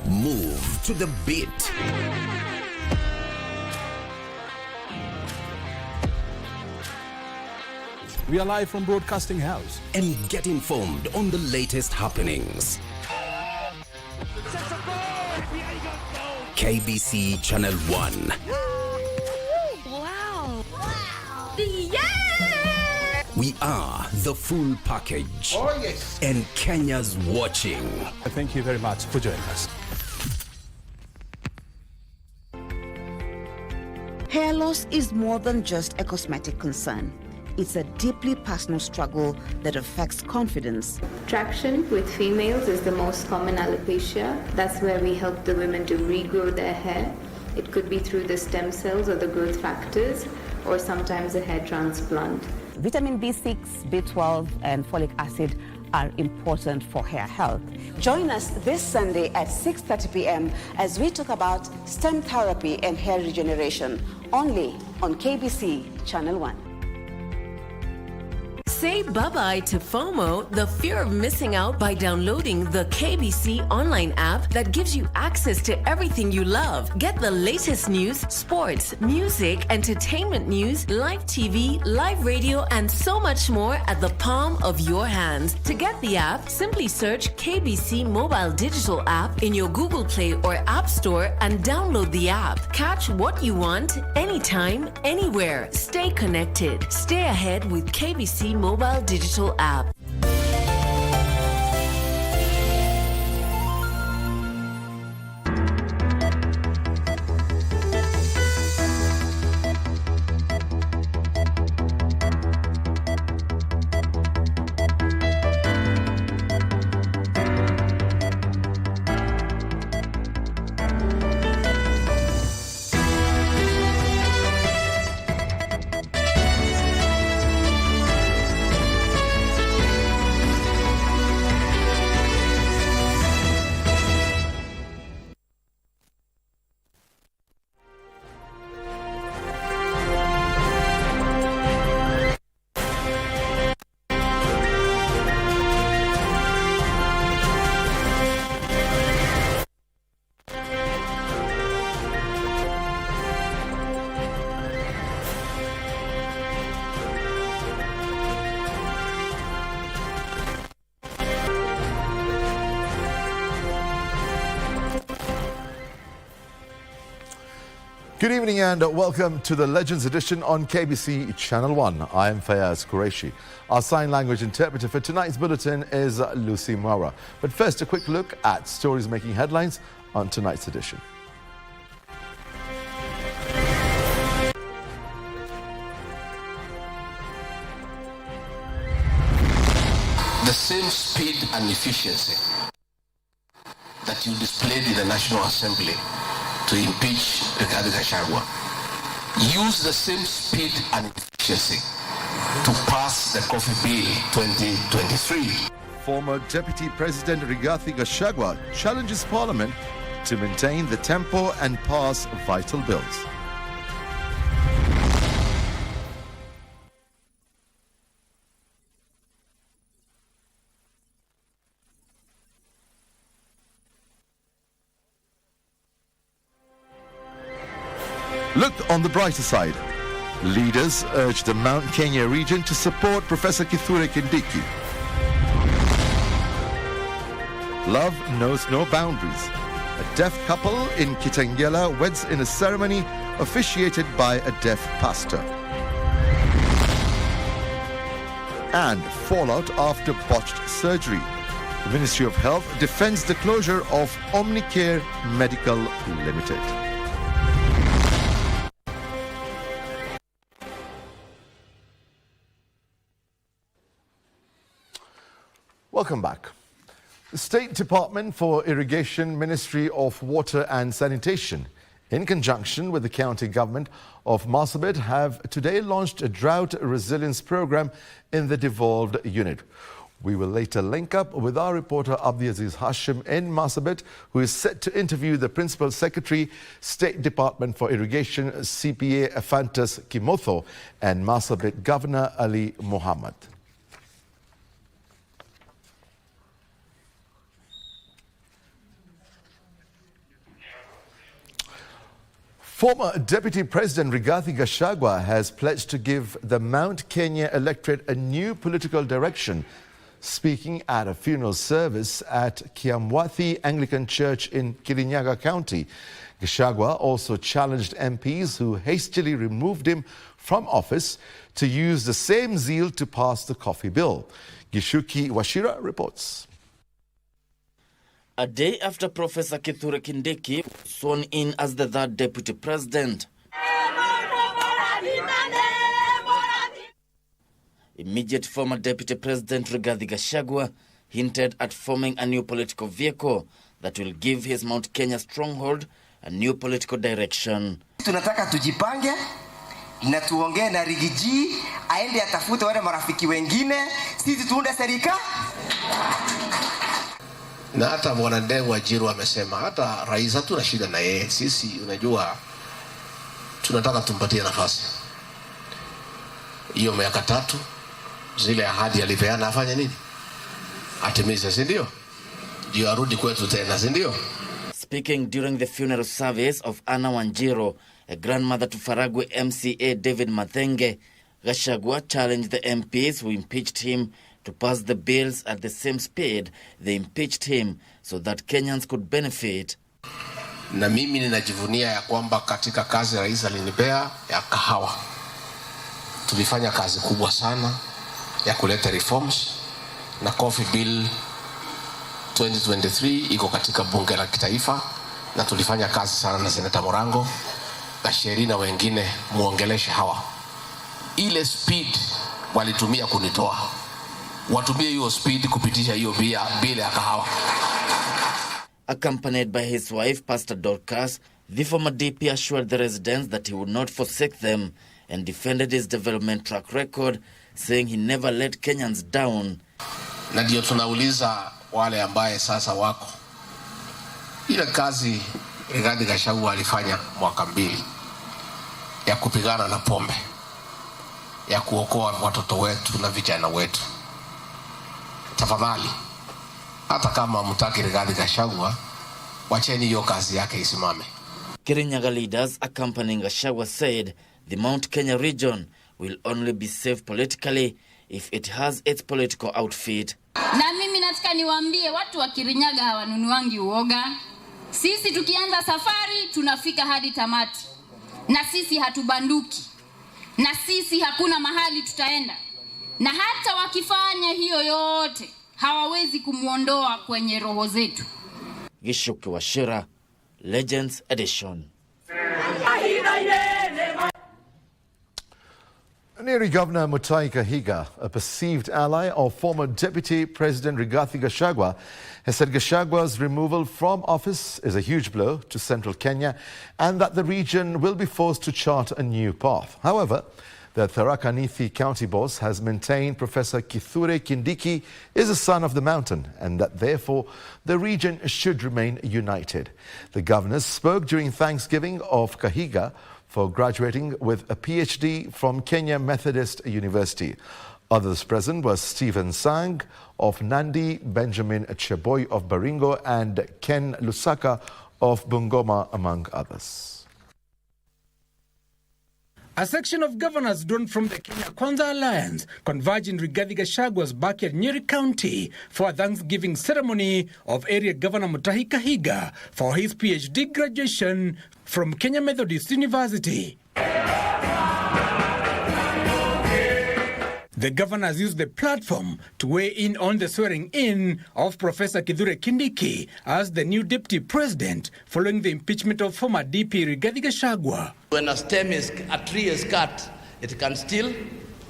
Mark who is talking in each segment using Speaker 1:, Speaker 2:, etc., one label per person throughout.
Speaker 1: Move to the beat.
Speaker 2: We are live from Broadcasting House.
Speaker 1: And get informed on the latest happenings. KBC Channel 1.
Speaker 3: Wow. Yeah!
Speaker 1: We are the full package.
Speaker 4: Oh, yes.
Speaker 1: And Kenya's watching.
Speaker 2: Thank you very much for joining us.
Speaker 5: Hair loss is more than just a cosmetic concern. It's a deeply personal struggle that affects confidence.
Speaker 6: Traction with females is the most common alopecia. That's where we help the women to regrow their hair. It could be through the stem cells or the growth factors, or sometimes a hair transplant.
Speaker 5: Vitamin B6, B12, and folic acid are important for hair health. Join us this Sunday at 6:30 p.m. as we talk about stem therapy and hair regeneration, only on KBC Channel 1.
Speaker 3: Say bye-bye to FOMO, the fear of missing out, by downloading the KBC Online app that gives you access to everything you love. Get the latest news, sports, music, entertainment news, live TV, live radio, and so much more at the palm of your hands. To get the app, simply search KBC Mobile Digital app in your Google Play or App Store and download the app. Catch what you want, anytime, anywhere. Stay connected. Stay ahead with KBC Mobile Digital app.
Speaker 7: Good evening and welcome to the Legends edition on KBC Channel 1. I am Fayyaz Qureshi. Our sign language interpreter for tonight's bulletin is Lucy Mara. But first, a quick look at stories making headlines on tonight's edition.
Speaker 8: The same speed and efficiency that you displayed in the National Assembly to impeach Gachagua, use the same speed and efficiency to pass the Coffee Bill 2023.
Speaker 7: Former Deputy President Rigathi Gachagua challenges Parliament to maintain the tempo and pass vital bills. Look on the brighter side. Leaders urge the Mount Kenya region to support Professor Kithure Kindiki. Love knows no boundaries. A deaf couple in Kitengela weds in a ceremony officiated by a deaf pastor. And fallout after botched surgery. The Ministry of Health defends the closure of Omnicare Medical Limited. Welcome back. The State Department for Irrigation, Ministry of Water and Sanitation, in conjunction with the county government of Marsabit, have today launched a drought resilience program in the devolved unit. We will later link up with our reporter Abdiaziz Hashim in Marsabit, who is set to interview the Principal Secretary, State Department for Irrigation, CPA Ephantus Kimotho, and Marsabit Governor Ali Mohammed. Former Deputy President Rigathi Gachagua has pledged to give the Mount Kenya electorate a new political direction. Speaking at a funeral service at Kiamwathi Anglican Church in Kirinyaga County, Gachagua also challenged MPs who hastily removed him from office to use the same zeal to pass the coffee bill. Gishuki Washira reports.
Speaker 4: A day after Professor Kithure Kindiki was sworn in as the third deputy president, immediate former deputy president Rigathi Gachagua hinted at forming a new political vehicle that will give his Mount Kenya stronghold a new political direction.
Speaker 9: Tunataka tujipange na tuongee na Rigiji aende atafute wale marafiki wengine, sisi tuunde serikali.
Speaker 8: Na hata Bwana Ndegwa Wajiru amesema hata rais hatuna shida na yeye, sisi unajua tunataka tumpatie nafasi hiyo miaka 3 zile ahadi alipeana afanye nini, atimize, si ndio? Ndio arudi kwetu tena, si ndio?
Speaker 4: Speaking during the funeral service of Anna Wanjiru, a grandmother to Faragwe MCA David Mathenge, Gachagua challenged the MPs who impeached him to pass the bills at the same speed they impeached him so that Kenyans could benefit.
Speaker 8: Na mimi ninajivunia ya kwamba katika kazi rais alinipea ya kahawa, tulifanya kazi kubwa sana ya kuleta reforms, na coffee bill 2023 iko katika bunge la kitaifa, na tulifanya kazi sana na Senator Morango na Sheri na wengine muongeleshe hawa. Ile speed walitumia kunitoa, watumie hiyo speed kupitisha hiyo bila ya kahawa.
Speaker 4: Accompanied by his wife, Pastor Dorcas, the former DP assured the residents that he would not forsake them and defended his development track record, saying he never let Kenyans down.
Speaker 8: Na ndio tunauliza wale ambaye sasa wako, ile kazi Rigathi Gachagua alifanya mwaka 2 ya kupigana na pombe, ya kuokoa watoto wetu na vijana wetu, tafadhali hata kama mtaki Rigathi Gachagua, wacheni hiyo kazi yake isimame.
Speaker 4: Kirinyaga leaders accompanying Gachagua said the Mount Kenya region will only be safe politically if it has its political outfit.
Speaker 10: Na mimi nataka niwaambie watu wa Kirinyaga hawanunuangi uoga. Sisi tukianza safari tunafika hadi tamati. Na sisi hatubanduki. Na sisi hakuna mahali tutaenda. Na hata wakifanya hiyo yote hawawezi kumuondoa kwenye roho zetu.
Speaker 4: Gishuki Washira, Legends Edition.
Speaker 7: Nyeri Governor Mutahi Kahiga, a perceived ally of former Deputy President Rigathi Gachagua, has said Gachagua's removal from office is a huge blow to central Kenya and that the region will be forced to chart a new path. However, the Tharaka Nithi County boss has maintained Professor Kithure Kindiki is a son of the mountain and that therefore the region should remain united. The governor spoke during Thanksgiving of Kahiga for graduating with a PhD from Kenya Methodist University. Others present were Stephen Sang of Nandi, Benjamin Cheboy of Baringo and Ken Lusaka of Bungoma, among others.
Speaker 11: A section of governors drawn from the Kenya Kwanza Alliance converged in Rigathi Gachagua's backyard Nyeri County for a Thanksgiving ceremony of area Governor Mutahi Kahiga for his PhD graduation from Kenya Methodist University. The governors used the platform to weigh in on the swearing-in of Professor Kithure Kindiki as the new deputy president following the impeachment of former DP Rigathi Gachagua.
Speaker 12: When a tree is cut, it can still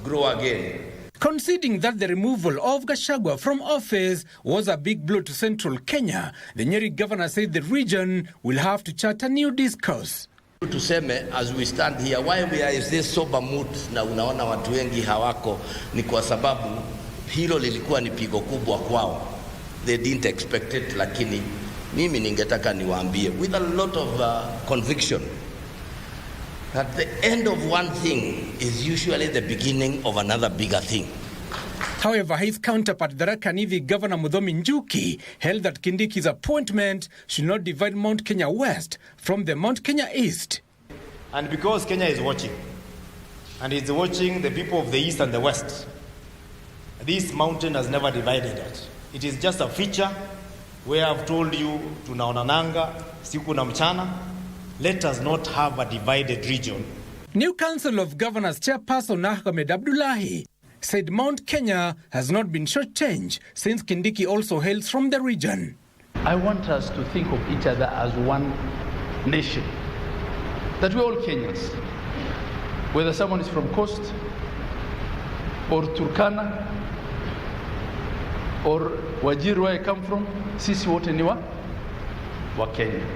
Speaker 12: grow again.
Speaker 11: Conceding that the removal of Gachagua from office was a big blow to central Kenya, the Nyeri governor said the region will have to chart a new discourse.
Speaker 12: Tuseme, as we stand here, why we are is this sober mood na unaona watu wengi hawako, ni kwa sababu hilo lilikuwa ni pigo kubwa kwao. They didn't expect it, lakini mimi ningetaka niwaambie with a lot of conviction that the end of one thing is usually the beginning of another bigger thing.
Speaker 11: However, his counterpart, Tharaka Nithi Governor Muthomi Njuki, held that Kindiki's appointment should not divide Mount Kenya West from the Mount Kenya East.
Speaker 13: And because Kenya is watching, and it's watching the people of the East and the West, this mountain has never divided it. It is just a feature where I've told you, tunaonananga, siku na mchana. Let us not have a divided region.
Speaker 11: New Council of Governors Chairperson Ahmed Abdullahi said Mount Kenya has not been shortchanged since Kindiki also hails from the region.
Speaker 14: I want us to think of each other as one nation, that we're all Kenyans. Whether someone is from Coast or Turkana or Wajir, where I come from, sisi wote ni wa Kenya.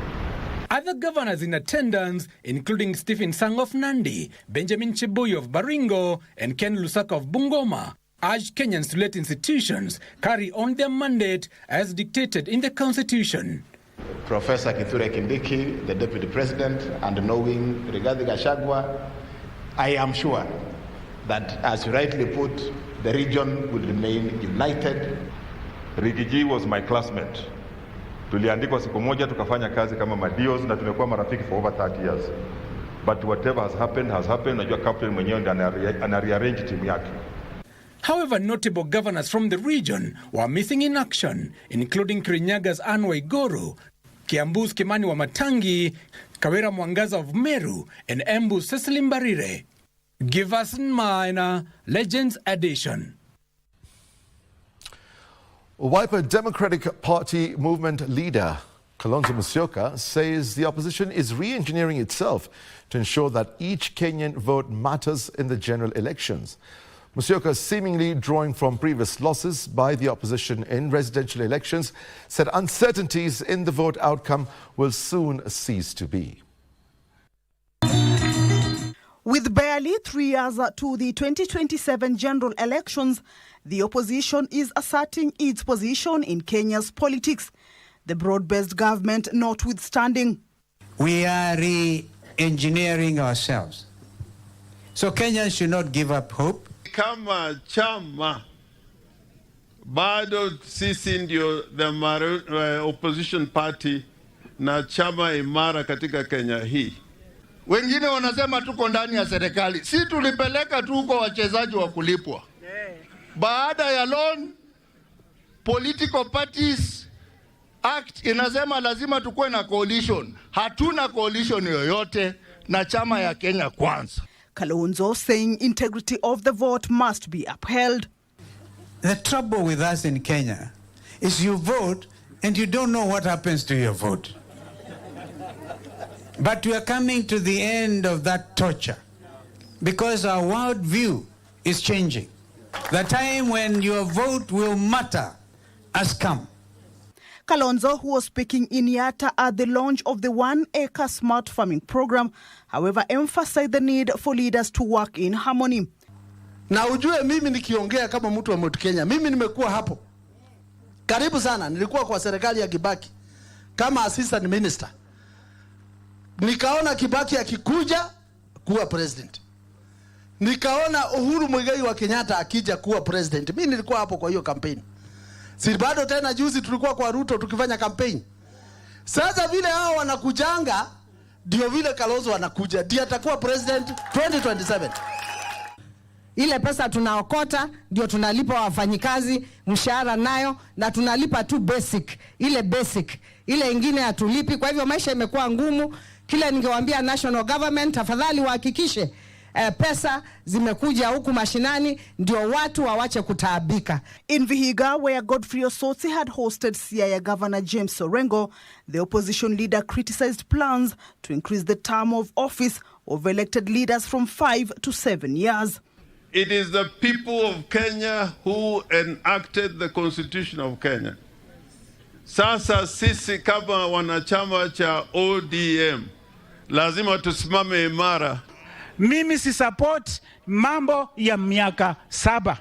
Speaker 11: Other governors in attendance, including Stephen Sang of Nandi, Benjamin Chibui of Baringo, and Ken Lusaka of Bungoma, urged Kenyans to let institutions carry on their mandate as dictated in the Constitution.
Speaker 15: Professor Kithure Kindiki, the Deputy President, and knowing regarding Gachagua, I am sure that, as you rightly put, the region will remain united.
Speaker 16: Rigiji was my classmate. Tuliandikwa siku moja tukafanya kazi kama madios na tumekuwa marafiki for over 30 years. But whatever has happened has happened. Najua captain mwenyewe ndiye ana-rearrange timu yake.
Speaker 11: However, notable governors from the region were missing in action, including Kirinyagas Anne Waiguru, Kiambu's Kimani Wamatangi, Kawira Mwangaza of Meru, and Embu's Cecily Mbarire. Give us Minor Legends Edition.
Speaker 7: Wiper Democratic Party movement leader Kalonzo Musyoka says the opposition is re-engineering itself to ensure that each Kenyan vote matters in the general elections. Musyoka, seemingly drawing from previous losses by the opposition in residential elections, said uncertainties in the vote outcome will soon cease to be.
Speaker 17: With barely 3 years to the 2027 general elections, the opposition is asserting its position in Kenya's politics, the broad-based government notwithstanding.
Speaker 18: We are re-engineering ourselves. So Kenyans should not give up hope.
Speaker 19: Kama chama, bado sisi ndio the opposition party na chama imara katika Kenya hii.
Speaker 20: Wengine wanasema tuko ndani ya serikali. Si tulipeleka tu huko wachezaji wa kulipwa. Baada ya loan, political parties act inasema lazima tukue na coalition. Hatuna coalition yoyote na chama ya Kenya Kwanza.
Speaker 17: Kalonzo saying integrity of the vote must be upheld.
Speaker 18: The trouble with us in Kenya is you vote and you don't know what happens to your vote. But we are coming to the end of that torture because our world view is changing. The time when your vote will matter has come.
Speaker 17: Kalonzo, who was speaking in Yatta at the launch of the 1-acre smart farming program, however, emphasized the need for leaders to work in harmony.
Speaker 20: Na ujue mimi nikiongea kama mtu wa Mount Kenya, mimi nimekuwa hapo. Karibu sana, nilikuwa kwa serikali ya Kibaki kama assistant minister. Nikaona Kibaki akikuja kuwa president. Nikaona Uhuru Muigai wa Kenyatta akija kuwa president. Mimi nilikuwa hapo kwa hiyo campaign. Si bado tena juzi tulikuwa kwa Ruto tukifanya campaign. Sasa vile hao wanakujanga ndio vile Kalonzo anakuja. Ndiye atakuwa president 2027.
Speaker 21: Ile pesa tunaokota ndio tunalipa wafanyikazi mshahara nayo, na tunalipa tu basic. Ile ingine hatulipi. Kwa hivyo maisha imekuwa ngumu. Kile ningewaambia national government, tafadhali wahakikishe pesa zimekuja huku mashinani ndio watu wawache kutaabika.
Speaker 17: In Vihiga, where Godfrey Osotsi had hosted Siaya Governor James Orengo, the opposition leader criticized plans to increase the term of office of elected leaders from 5 to 7 years.
Speaker 19: It is the people of Kenya who enacted the Constitution of Kenya. Sasa sisi kama wanachama cha ODM lazima tusimame imara.
Speaker 22: Mimi si support mambo ya miaka 7.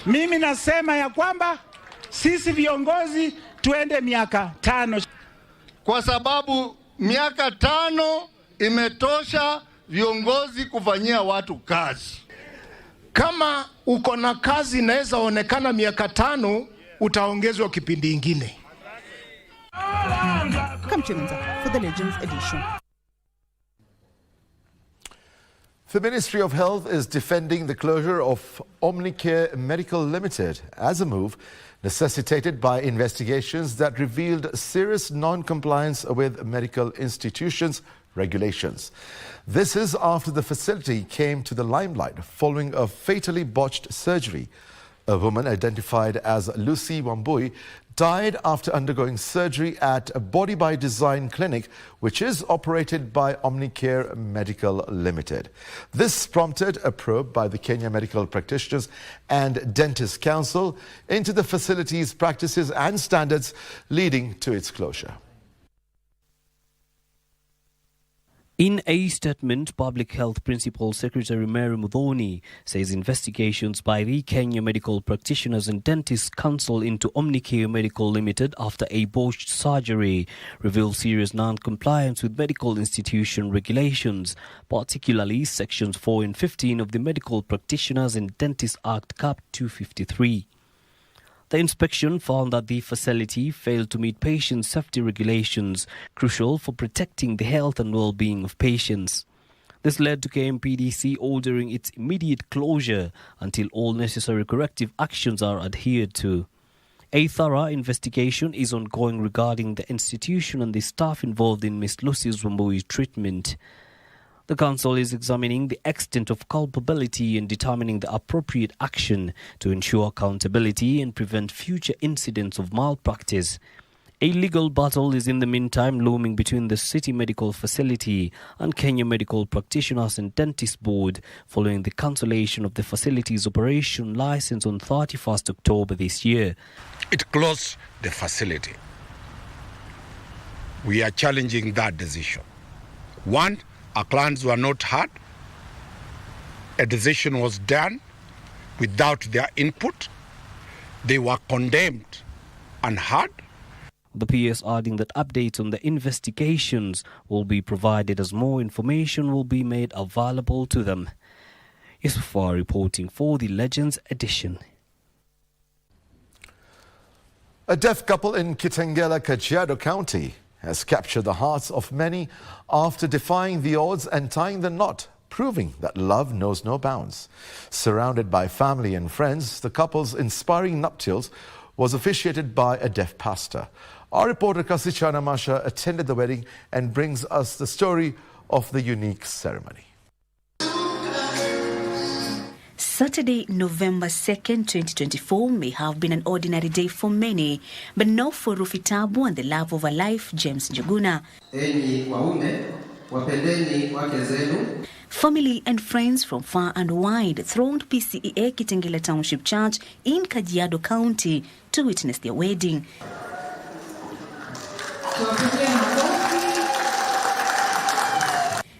Speaker 22: Mimi nasema ya kwamba sisi viongozi tuende miaka 5.
Speaker 20: Kwa sababu miaka 5 imetosha viongozi kufanyia watu kazi.
Speaker 23: Kama uko na kazi inaweza onekana miaka 5, utaongezwa kipindi ingine.
Speaker 17: Kamchenza for the Legends Edition.
Speaker 7: The Ministry of Health is defending the closure of Omnicare Medical Limited as a move necessitated by investigations that revealed serious non-compliance with medical institutions' regulations. This is after the facility came to the limelight following a fatally botched surgery. A woman identified as Lucy Wambui died after undergoing surgery at a Body by Design clinic, which is operated by Omnicare Medical Limited. This prompted a probe by the Kenya Medical Practitioners and Dentists Council into the facility's practices and standards, leading to its closure.
Speaker 1: In a statement, Public Health Principal Secretary Mary Muthoni says investigations by the Kenya Medical Practitioners and Dentists Council into Omnicare Medical Limited after a botched surgery reveal serious non-compliance with medical institution regulations, particularly Sections 4 and 15 of the Medical Practitioners and Dentists Act Cap 253. The inspection found that the facility failed to meet patient safety regulations, crucial for protecting the health and well-being of patients. This led to KMPDC ordering its immediate closure until all necessary corrective actions are adhered to. A thorough investigation is ongoing regarding the institution and the staff involved in Ms. Lucy Wambui's treatment. The Council is examining the extent of culpability and determining the appropriate action to ensure accountability and prevent future incidents of malpractice. A legal battle is in the meantime looming between the City Medical Facility and Kenya Medical Practitioners and Dentists Board following the cancellation of the facility's operation license on 31st October this year.
Speaker 2: It closed the facility. We are challenging that decision. One, our clients were not heard. A decision was done without their input. They were condemned and heard.
Speaker 1: The PS adding that updates on the investigations will be provided as more information will be made available to them. Yusufar reporting for the Legends edition.
Speaker 7: A deaf couple in Kitengela, Kajiado County has captured the hearts of many after defying the odds and tying the knot, proving that love knows no bounds. Surrounded by family and friends, the couple's inspiring nuptials was officiated by a deaf pastor. Our reporter Kasichana Masha attended the wedding and brings us the story of the unique ceremony.
Speaker 6: Saturday, November 2nd, 2024 may have been an ordinary day for many, but not for Rufitabu and the love of her life, James Njuguna. Family and friends from far and wide thronged PCEA Kitengela Township Church in Kajiado County to witness their wedding.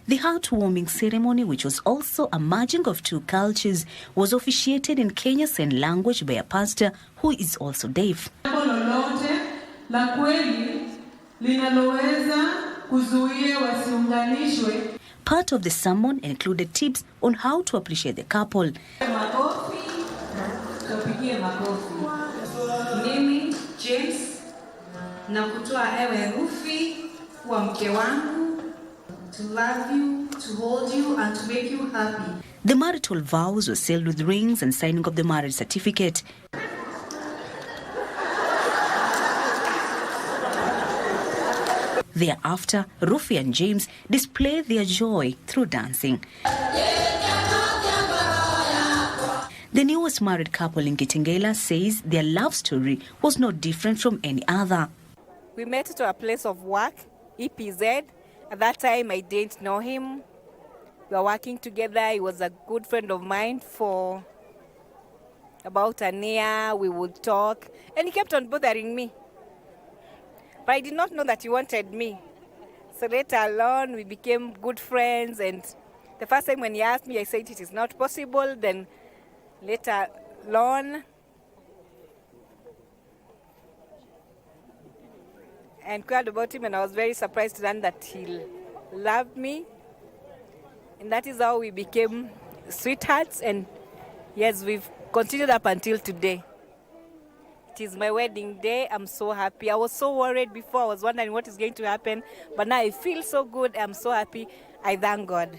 Speaker 6: The heartwarming ceremony, which was also a merging of two cultures, was officiated in Kenya Sign Language by a pastor who is also deaf. Part of the sermon included tips on how to appreciate the couple.
Speaker 24: Mimi James na kutoa ewe Rufi kwa mke wangu, to love you, to hold you and to make you happy.
Speaker 6: The marital vows were sealed with rings and signing of the marriage certificate. Thereafter, Rufi and James displayed their joy through dancing. The newest married couple in Kitengela says their love story was not different from any other.
Speaker 25: We met at a place of work, EPZ. At that time, I didn't know him. We were working together. He was a good friend of mine for about a year. We would talk, and he kept on bothering me. But I did not know that he wanted me. So later on, we became good friends, and the first time when he asked me, I said it is not possible. Then later on, I inquired about him, and I was very surprised to learn that he loved me. And that is how we became sweethearts, and yes, we've continued up until today. It is my wedding day. I'm so happy. I was so worried before. I was wondering what is going to happen, but now I feel so good. I'm so happy. I thank God.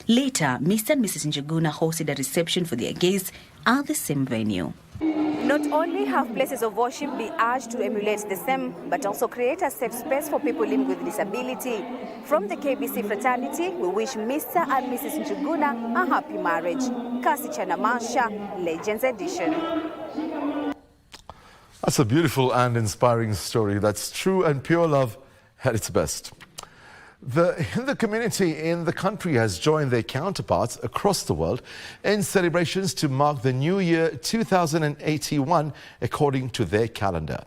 Speaker 6: Later, Mr. and Mrs. Njuguna hosted a reception for their guests at the same venue.
Speaker 3: Not only have places of worship be urged to emulate the same, but also create a safe space for people living with disability. From the KBC fraternity, we wish Mr. and Mrs. Njuguna a happy marriage. Kasi Chanamasha, Legends Edition.
Speaker 7: That's a beautiful and inspiring story. That's true and pure love at its best. The Hindu community in the country has joined their counterparts across the world in celebrations to mark the new year 2081 according to their calendar.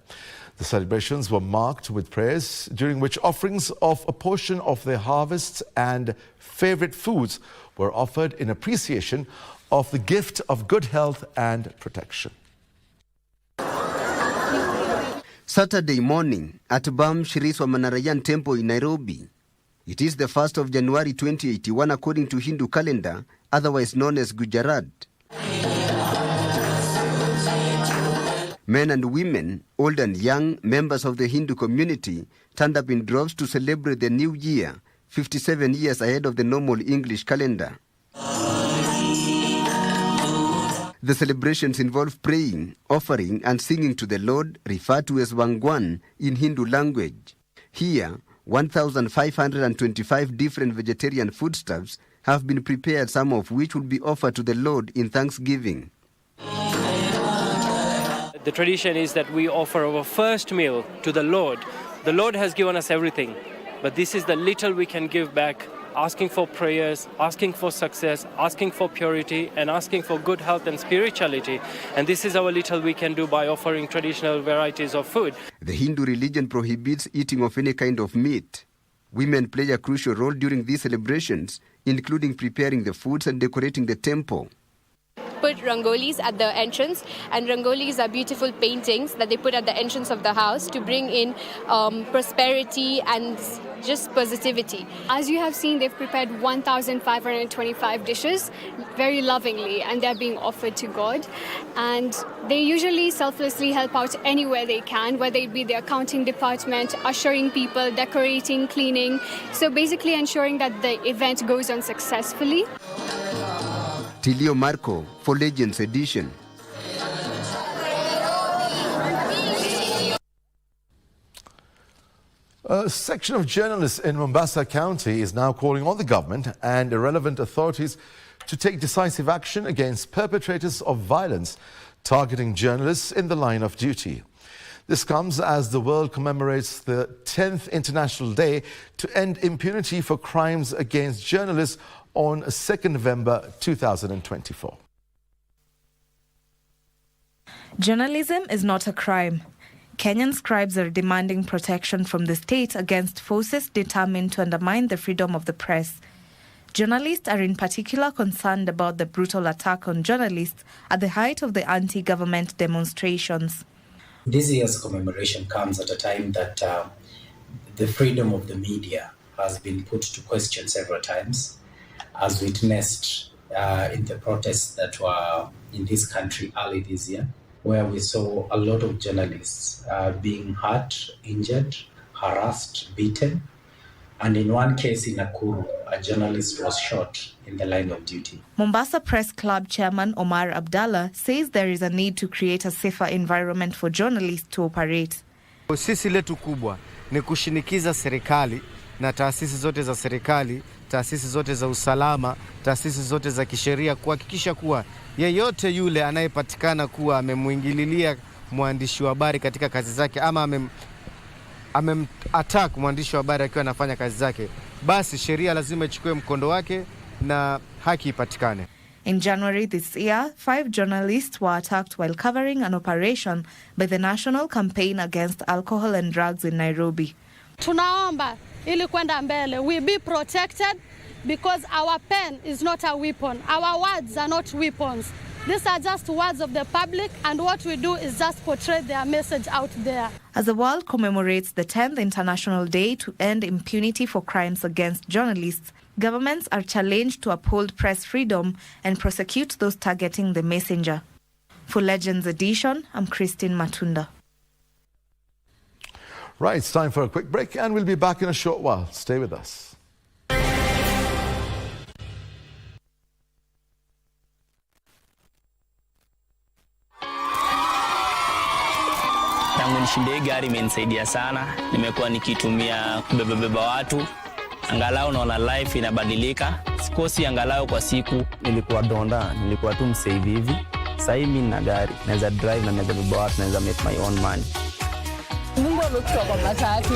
Speaker 7: The celebrations were marked with prayers, during which offerings of a portion of their harvests and favorite foods were offered in appreciation of the gift of good health and protection.
Speaker 5: Saturday morning at Bam Shri Swaminarayan Temple in Nairobi. It is the 1st of January 2081 according to Hindu calendar, otherwise known as Gujarat. Men and women, old and young, members of the Hindu community turned up in droves to celebrate the new year, 57 years ahead of the normal English calendar. The celebrations involve praying, offering and singing to the Lord, referred to as Wangwan in Hindu language. Here, 1,525 different vegetarian foodstuffs have been prepared, some of which will be offered to the Lord in thanksgiving.
Speaker 8: The tradition is that we offer our first meal to the Lord. The Lord has given us everything, but this is the little we can give back, asking for prayers, asking for success, asking for purity, and asking for good health and spirituality. And this is our little we can do by offering traditional varieties of food.
Speaker 5: The Hindu religion prohibits eating of any kind of meat. Women play a crucial role during these celebrations, including preparing the foods and decorating the temple.
Speaker 9: Put rangolis at the entrance, and rangolis are beautiful paintings that they put at the entrance of the house to bring in prosperity and just positivity.
Speaker 10: As you have seen, they've prepared 1,525 dishes very lovingly, and they're being offered to God. And they usually selflessly help out anywhere they can, whether it be the accounting department, ushering people, decorating, cleaning. So basically ensuring that the event goes on successfully.
Speaker 5: Tilio Marco for Legends Edition.
Speaker 7: A section of journalists in Mombasa County is now calling on the government and relevant authorities to take decisive action against perpetrators of violence targeting journalists in the line of duty. This comes as the world commemorates the 10th International Day to End Impunity for Crimes Against Journalists on 2nd November 2024.
Speaker 26: Journalism is not a crime. Kenyan scribes are demanding protection from the state against forces determined to undermine the freedom of the press. Journalists are in particular concerned about the brutal attack on journalists at the height of the anti-government demonstrations.
Speaker 27: This year's commemoration comes at a time that the freedom of the media has been put to question several times, as witnessed in the protests that were in this country early this year, where we saw a lot of journalists being hurt, injured, harassed, beaten. And in one case in Nakuru, a journalist was shot in the line of duty.
Speaker 26: Mombasa Press Club Chairman Omar Abdallah says there is a need to create a safer environment for journalists to operate.
Speaker 28: Sisi letu kubwa ni kushinikiza serikali na taasisi zote za serikali, taasisi zote za usalama, taasisi zote za kisheria kuhakikisha kuwa yeyote yule anayepatikana kuwa amemuingililia mwandishi wa habari katika kazi zake ama attack mwandishi wa habari akiwa anafanya kazi zake, basi sheria lazima ichukue mkondo wake na haki ipatikane.
Speaker 26: In January this year, 5 journalists were attacked while covering an operation by the National Campaign Against Alcohol and Drugs in Nairobi.
Speaker 29: Tunaomba ili kwenda mbele, we be protected because our pen is not a weapon. Our words are not weapons. These are just words of the public, and what we do is just portray their message out there.
Speaker 26: As the world commemorates the 10th International Day to End Impunity for Crimes Against Journalists, governments are challenged to uphold press freedom and prosecute those targeting the messenger. For Legends Edition, I'm Christine Matunda.
Speaker 7: Right, it's time for a quick break and we'll be back in a short while. Stay with us.
Speaker 4: tangu nishinde gari imenisaidia sana. Nimekuwa nikitumia kubeba watu. Angalau naona life inabadilika. Sikosi angalau kwa siku.
Speaker 11: Nilikuwa donda, nilikuwa tu msave hivi. Sasa hivi nina gari, naweza drive na naweza beba watu, naweza make my own money.
Speaker 12: Mungu amekutoa kwa matatu.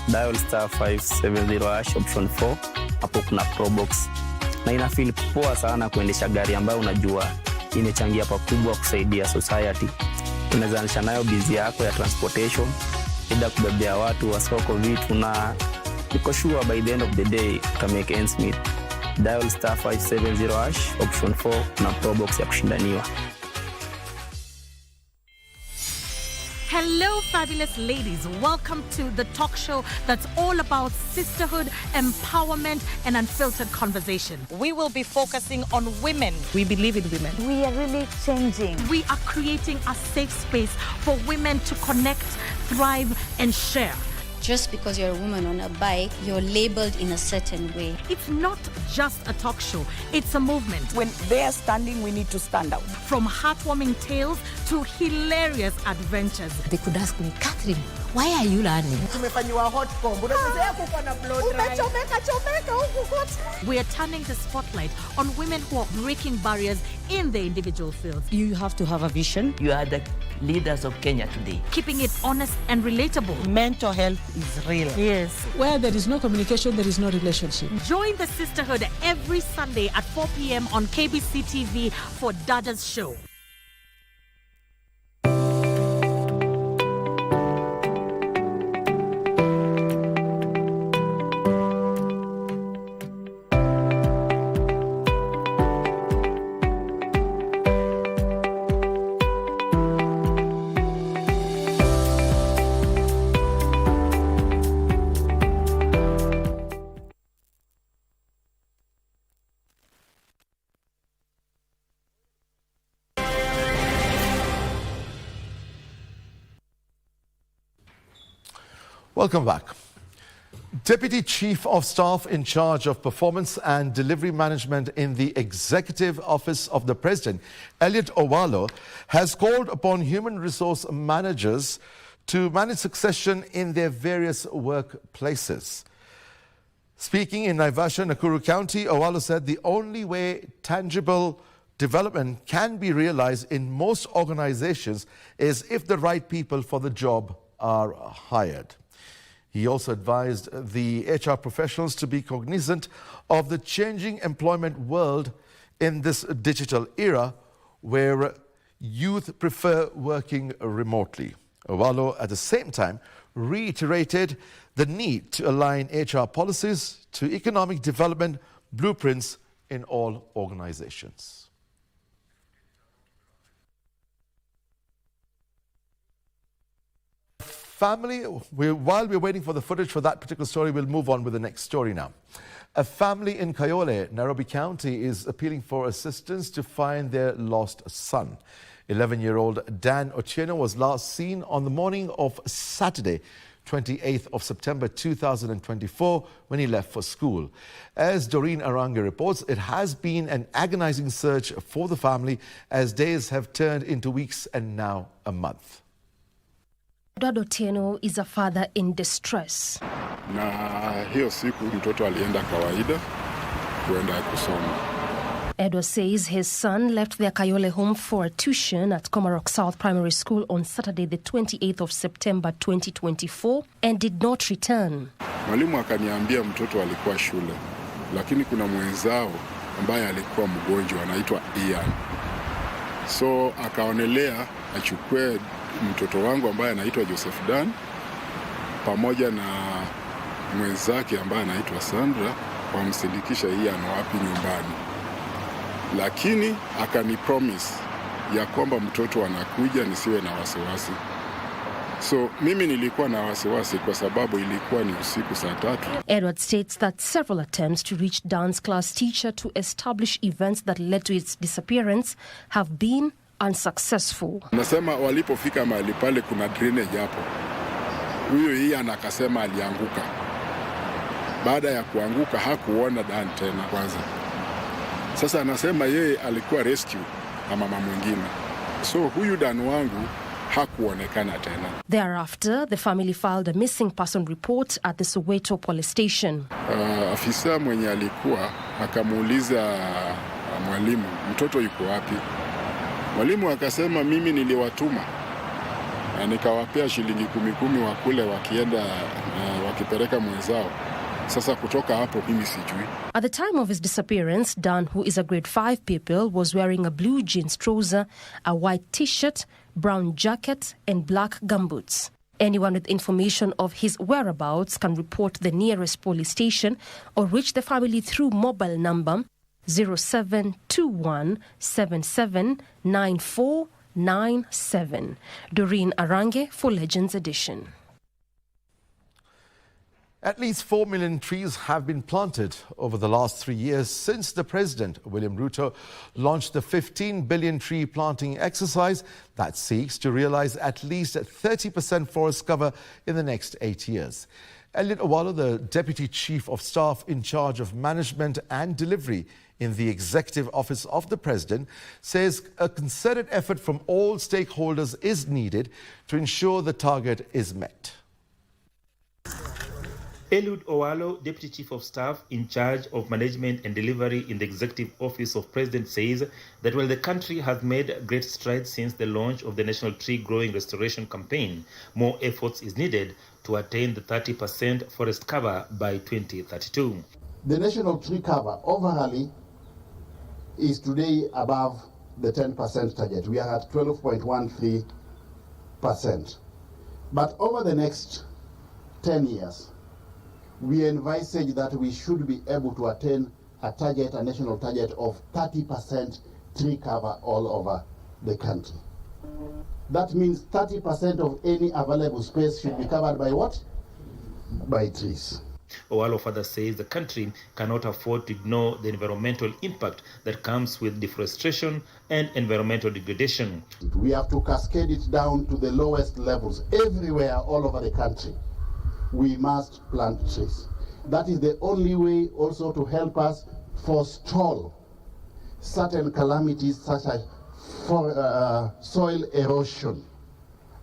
Speaker 11: Dial *570# option 4. Hapo kuna Pro Box. Na ina feel poa sana kuendesha gari ambayo unajua imechangia pakubwa kusaidia society. Unaweza anisha nayo busy yako ya transportation, ida kubebea watu wasoko vitu, na niko sure by the end of the day uta make ends meet. Dial *570# option 4 na Pro Box ya kushindaniwa.
Speaker 13: Hello, fabulous ladies. Welcome to the talk show that's all about sisterhood, empowerment, and unfiltered conversation. We will be focusing on women. We believe in women.
Speaker 3: We are really changing.
Speaker 13: We are creating a safe space for women to connect, thrive, and share.
Speaker 14: Just because you're a woman on a bike, you're labeled in a certain way.
Speaker 13: It's not just a talk show, it's a movement.
Speaker 12: When they are standing, we need to stand out.
Speaker 13: From heartwarming tales to hilarious adventures.
Speaker 14: They could ask me, Catherine, why are you learning?
Speaker 13: We are turning the spotlight on women who are breaking barriers in their individual fields.
Speaker 14: You have to have a vision.
Speaker 15: You are the leaders of Kenya today.
Speaker 13: Keeping it honest and relatable.
Speaker 12: Mental health is real.
Speaker 13: Yes.
Speaker 14: Where there is no communication, there is no relationship.
Speaker 13: Join the sisterhood every Sunday at 4 p.m. on KBC TV for Dada's show.
Speaker 7: Welcome back. Deputy Chief of Staff in charge of Performance and Delivery Management in the Executive Office of the President, Elliot Owalo, has called upon human resource managers to manage succession in their various workplaces. Speaking in Naivasha, Nakuru County, Owalo said the only way tangible development can be realized in most organizations is if the right people for the job are hired. He also advised the HR professionals to be cognizant of the changing employment world in this digital era where youth prefer working remotely. Owalo, at the same time, reiterated the need to align HR policies to economic development blueprints in all organizations. Family, while we're waiting for the footage for that particular story, we'll move on with the next story now. A family in Kayole, Nairobi County, is appealing for assistance to find their lost son. 11-year-old Dan Otieno was last seen on the morning of Saturday, 28th of September 2024, when he left for school. As Doreen Aranga reports, it has been an agonizing search for the family as days have turned into weeks and now a month.
Speaker 16: Dada Otieno is a father in distress.
Speaker 18: Na hiyo siku mtoto alienda kawaida kuenda kusoma.
Speaker 16: Edward says his son left their Kayole home for tuition at Komarok South Primary School on Saturday the 28th of September 2024 and did not return.
Speaker 18: Mwalimu akaniambia mtoto alikuwa shule, lakini kuna mwenzao ambaye alikuwa mgonjwa anaitwa Ian. So akaonelea achukue mtoto wangu ambaye anaitwa Joseph Dan pamoja na mwenzake ambaye anaitwa Sandra wamsindikisha Ian wapi nyumbani. Lakini akanipromise ya kwamba mtoto anakuja nisiwe na wasiwasi. So mimi nilikuwa na wasiwasi kwa sababu ilikuwa ni usiku saa 3.
Speaker 16: Edward states that several attempts to reach Dan's class teacher to establish events that led to its disappearance have been unsuccessful.
Speaker 18: Nasema walipofika mahali pale kuna drainage hapo. Huyo Ian akasema alianguka. Baada ya kuanguka hakuona Dan tena kwanza. Sasa anasema yeye alikuwa rescue na mama mwingine. So huyu Dan wangu hakuonekana tena.
Speaker 16: Thereafter, the family filed a missing person report at the Soweto police station.
Speaker 18: Afisa mwenye alikuwa akamuuliza mwalimu, mtoto yuko wapi? Mwalimu akasema mimi niliwatuma. Nikawapea shilingi 10 wakule wakienda wakipeleka mwenzao. Sasa kutoka hapo mimi sijui.
Speaker 16: At the time of his disappearance, Dan, who is a grade 5 pupil, was wearing a blue jeans trouser, a white t-shirt, brown jacket and black gumboots. Anyone with information of his whereabouts can report the nearest police station or reach the family through mobile number 0721779497. Doreen Arange for Legends Edition.
Speaker 7: At least 4 million trees have been planted over the last 3 years since the President, William Ruto, launched the 15 billion tree planting exercise that seeks to realize at least 30% forest cover in the next 8 years. Elliot Owalo, the Deputy Chief of Staff in charge of management and delivery in the Executive Office of the President, says a concerted effort from all stakeholders is needed to ensure the target is met.
Speaker 1: Eliud Owalo, Deputy Chief of Staff in charge of management and delivery in the Executive Office of President, says that while the country has made great strides since the launch of the National Tree Growing Restoration Campaign, more efforts is needed to attain the 30% forest cover by 2032.
Speaker 2: The national tree cover overall is today above the 10% target. We are at 12.13%. But over the next 10 years, we envisage that we should be able to attain a national target of 30% tree cover all over the country. That means 30% of any available space should be covered by what? By trees.
Speaker 1: Owalo further says the country cannot afford to ignore the environmental impact that comes with deforestation and environmental degradation.
Speaker 2: We have to cascade it down to the lowest levels everywhere all over the country. We must plant trees. That is the only way also to help us forestall certain calamities such as soil erosion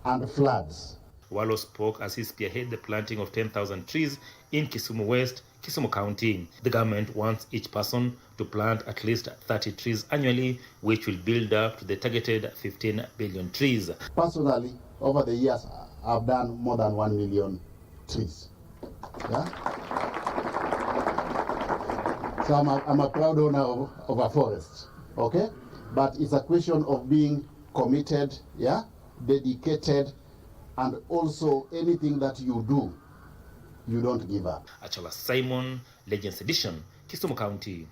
Speaker 2: and floods.
Speaker 1: Owalo spoke as he spearheaded the planting of 10,000 trees in Kisumu West, Kisumu County. The government wants each person to plant at least 30 trees annually, which will build up to the targeted 15 billion trees.
Speaker 2: Personally, over the years, I've done more than 1 million trees. Yeah? So I'm a proud owner of a forest, okay? But it's a question of being committed, yeah, dedicated, and also anything that you do, you don't give up.
Speaker 1: Achawa Simon, Legends Edition, Kisumu County.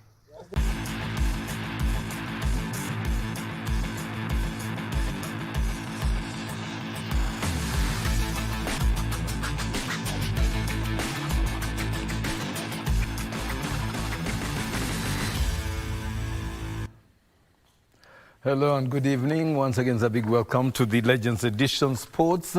Speaker 17: Hello and good evening. Once again, a big welcome to the Legends Edition Sports.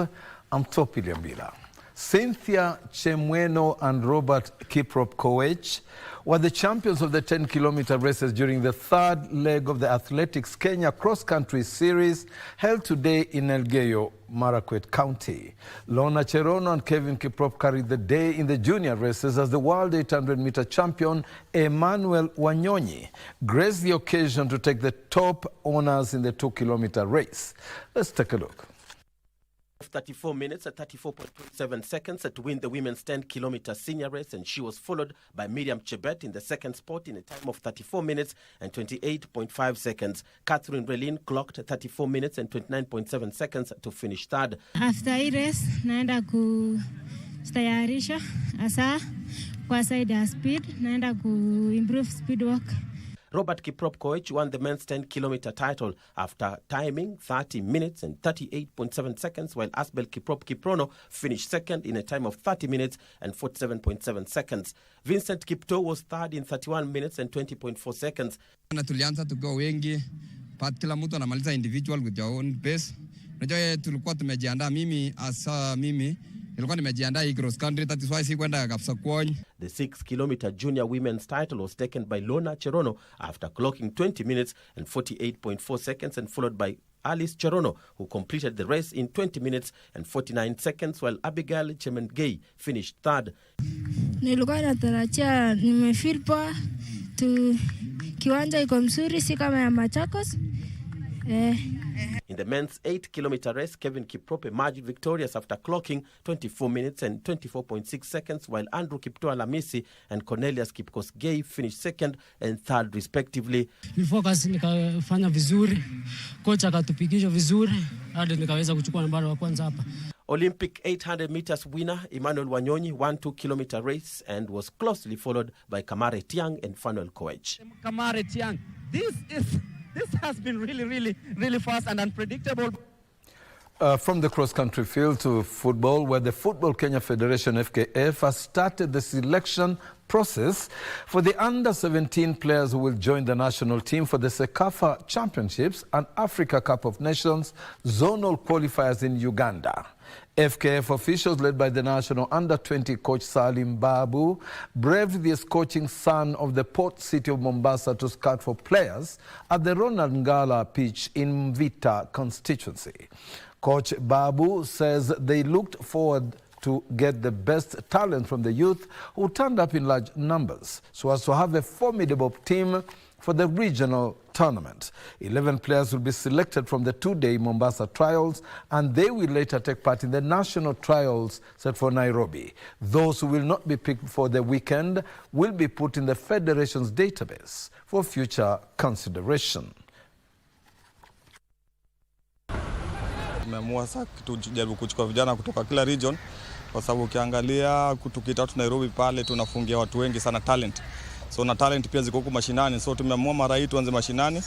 Speaker 17: I'm Topi Liambila. Cynthia Chemweno and Robert Kiprop-Koech were the champions of the 10-kilometer races during the third leg of the Athletics Kenya Cross-Country Series held today in Elgeyo Marakwet County. Lorna Cherono and Kevin Kiprop carried the day in the junior races as the world 800-meter champion Emmanuel Wanyonyi graced the occasion to take the top honors in the 2-kilometer race. Let's take a look.
Speaker 19: 34 minutes at 34.27 seconds to win the women's 10-kilometer senior race, and she was followed by Miriam Chebet in the second spot in a time of 34 minutes and 28.5 seconds. Catherine Relin clocked 34 minutes and 29.7 seconds to finish third.
Speaker 20: After hii race naenda kustayarisha asa kwa side ya speed, naenda improve speed work.
Speaker 19: Robert Kiprop-Koech won the men's 10-kilometer title after timing 30 minutes and 38.7 seconds, while Asbel Kiprop-Kiprono finished second in a time of 30 minutes and 47.7 seconds. Vincent Kipto was third in 31 minutes and 20.4 seconds.
Speaker 21: Na tulianza tukiwa wengi, kila mtu anamaliza individual with your own pace. Unajua tulikuwa tumejiandaa, mimi nilikuwa nimejiandaa hii cross country, that is why sikwenda kabisa kwani.
Speaker 19: The 6-kilometer junior women's title was taken by Lorna Cherono after clocking 20 minutes and 48.4 seconds and followed by Alice Cherono, who completed the race in 20 minutes and 49 seconds, while Abigail Chemengei finished third.
Speaker 20: Nilikuwa natarajia nimefeel poa tu kiwanja iko mzuri si kama ya Machakos.
Speaker 19: In the men's 8-kilometer race, Kevin Kiprop emerged victorious after clocking 24 minutes and 24.6 seconds, while Andrew Kiptoa Lamisi and Cornelius Kipkosgei finished second and third respectively.
Speaker 5: Nilifocus nikafanya vizuri, kocha akatupigisha vizuri hadi nikaweza kuchukua nambari wa kwanza hapa.
Speaker 19: Olympic 800 meters winner Emmanuel Wanyonyi won 2-kilometer race and was closely followed by Kamare Tiang and Fanuel Koech.
Speaker 6: Kamare Tiang, this has been really fast and unpredictable.
Speaker 17: From the cross-country field to football, where the Football Kenya Federation FKF has started the selection process for the under-17 players who will join the national team for the CECAFA Championships and Africa Cup of Nations zonal qualifiers in Uganda. FKF officials led by the national under-20 coach Salim Babu braved the coaching son of the port city of Mombasa to scout for players at the Ronald Ngala pitch in Mvita constituency. Coach Babu says they looked forward to get the best talent from the youth who turned up in large numbers so as to have a formidable team for the regional tournament. 11 players will be selected from the 2-day Mombasa trials, and they will later take part in the national trials set for Nairobi. Those who will not be picked for the weekend will be put in the federation's database for future consideration.
Speaker 8: Tumeamua sasa tujaribu kuchukua vijana kutoka kila region, kwa sababu ukiangalia tukitatu Nairobi pale tunafungia watu wengi sana talent. So na talent pia ziko huko mashinani. So tumeamua mara hii tuanze mashinani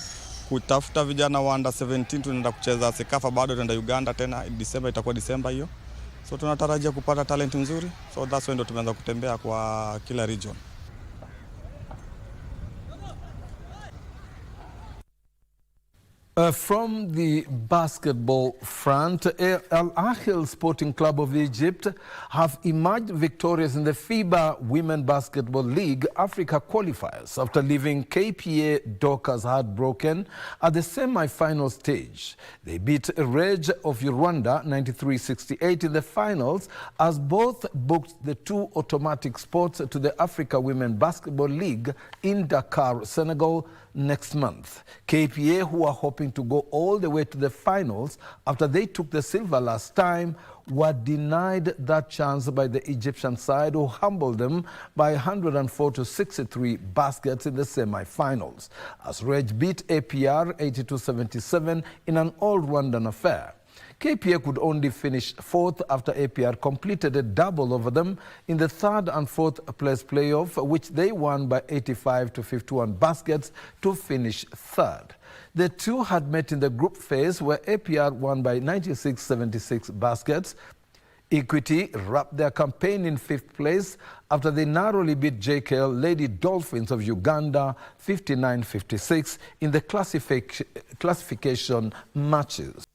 Speaker 8: kutafuta vijana wa under 17, tunaenda kucheza CECAFA, bado tunaenda Uganda tena December, itakuwa December hiyo. So tunatarajia kupata talent nzuri. So that's why ndo tumeanza kutembea kwa kila region.
Speaker 17: From the basketball front, Al Ahly Sporting Club of Egypt have emerged victorious in the FIBA Women Basketball League Africa qualifiers after leaving KPA Dockers heartbroken at the semi-final stage. They beat Reg of Rwanda 93-68 in the finals as both booked the 2 automatic spots to the Africa Women Basketball League in Dakar, Senegal next month. KPA, who are hoping to go all the way to the finals after they took the silver last time, were denied that chance by the Egyptian side, who humbled them by 104-63 baskets in the semi-finals, as Reg beat APR 82-77 in an all-Rwandan affair. KPA could only finish 4th after APR completed a double over them in the 3rd and 4th place playoff, which they won by 85-51 baskets to finish 3rd. The two had met in the group phase, where APR won by 96-76 baskets. Equity wrapped their campaign in 5th place after they narrowly beat JKL Lady Dolphins of Uganda 59-56 in the classification matches.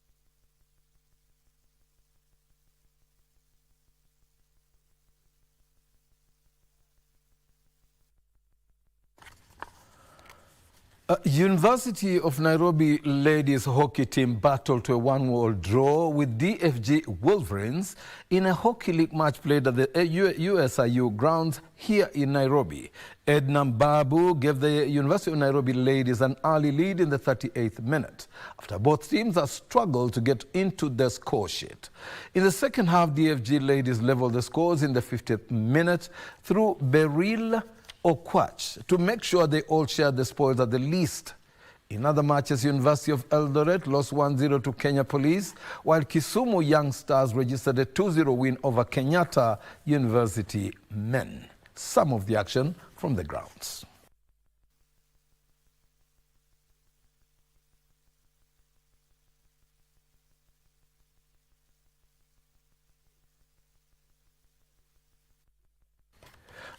Speaker 17: University of Nairobi ladies hockey team battled to a 1-1 draw with DFG Wolverines in a hockey league match played at the USIU grounds here in Nairobi. Edna Babu gave the University of Nairobi ladies an early lead in the 38th minute, after both teams have struggled to get into the score sheet. In the second half, DFG ladies leveled the scores in the 50th minute through Beryl Okwach to make sure they all shared the spoils at the least. In other matches, University of Eldoret lost 1-0 to Kenya Police, while Kisumu Young Stars registered a 2-0 win over Kenyatta University men. Some of the action from the grounds.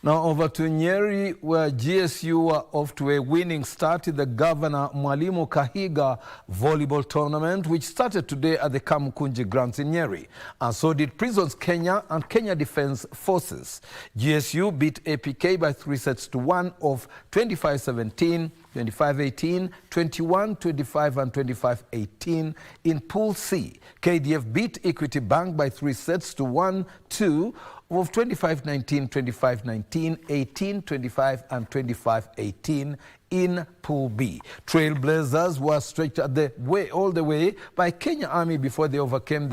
Speaker 17: Now over to Nyeri, where GSU are off to a winning start in the Governor Mwalimu Kahiga volleyball tournament, which started today at the Kamukunji grounds in Nyeri. And so did Prisons Kenya and Kenya Defence Forces. GSU beat APK by 3-1 of 25-17, 25-18, 21-25 and 25-18. In Pool C, KDF beat Equity Bank by 3 sets to 1-2 of 25-19, 25-19, 18-25 and 25-18. In Pool B, Trailblazers were stretched all the way by Kenya Army before they overcame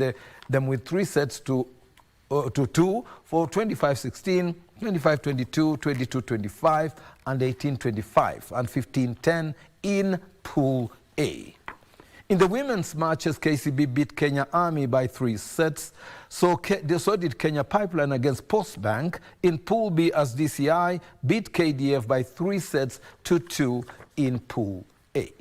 Speaker 17: them with 3 sets to 2 for 25-16, 25-22, 22-25 and 18-25 and 15-10 in Pool A. In the women's matches, KCB beat Kenya Army by 3 sets. So did Kenya Pipeline against Postbank. In Pool B, as DCI beat KDF by 3 sets to 2 in Pool A.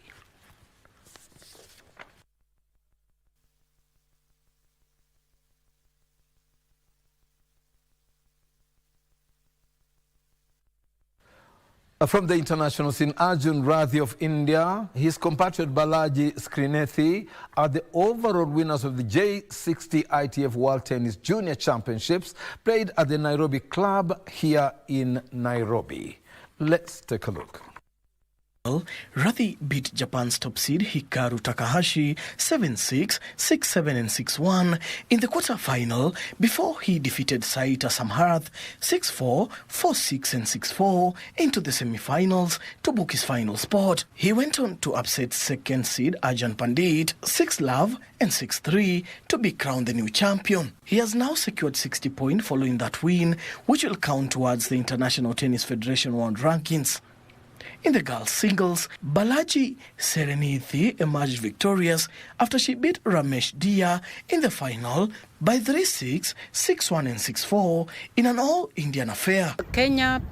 Speaker 17: From the international scene, Arjun Rathi of India, his compatriot Balaji Srinethi are the overall winners of the J60 ITF World Tennis Junior Championships played at the Nairobi Club here in Nairobi. Let's take a look.
Speaker 9: Rathi beat Japan's top seed Hikaru Takahashi 7-6, 6-7 and 6-1 in the quarter-final before he defeated Saita Samharath 6-4, 4-6 and 6-4 into the semi-finals to book his final spot. He went on to upset second seed Arjan Pandit 6-love and 6-3 to be crowned the new champion. He has now secured 60 points following that win, which will count towards the International Tennis Federation World Rankings. In the girls' singles, Balaji Srinethi emerged victorious after she beat Ramesh Dia in the final by 3-6, 6-1 and 6-4 in an all-Indian affair.
Speaker 10: Kenya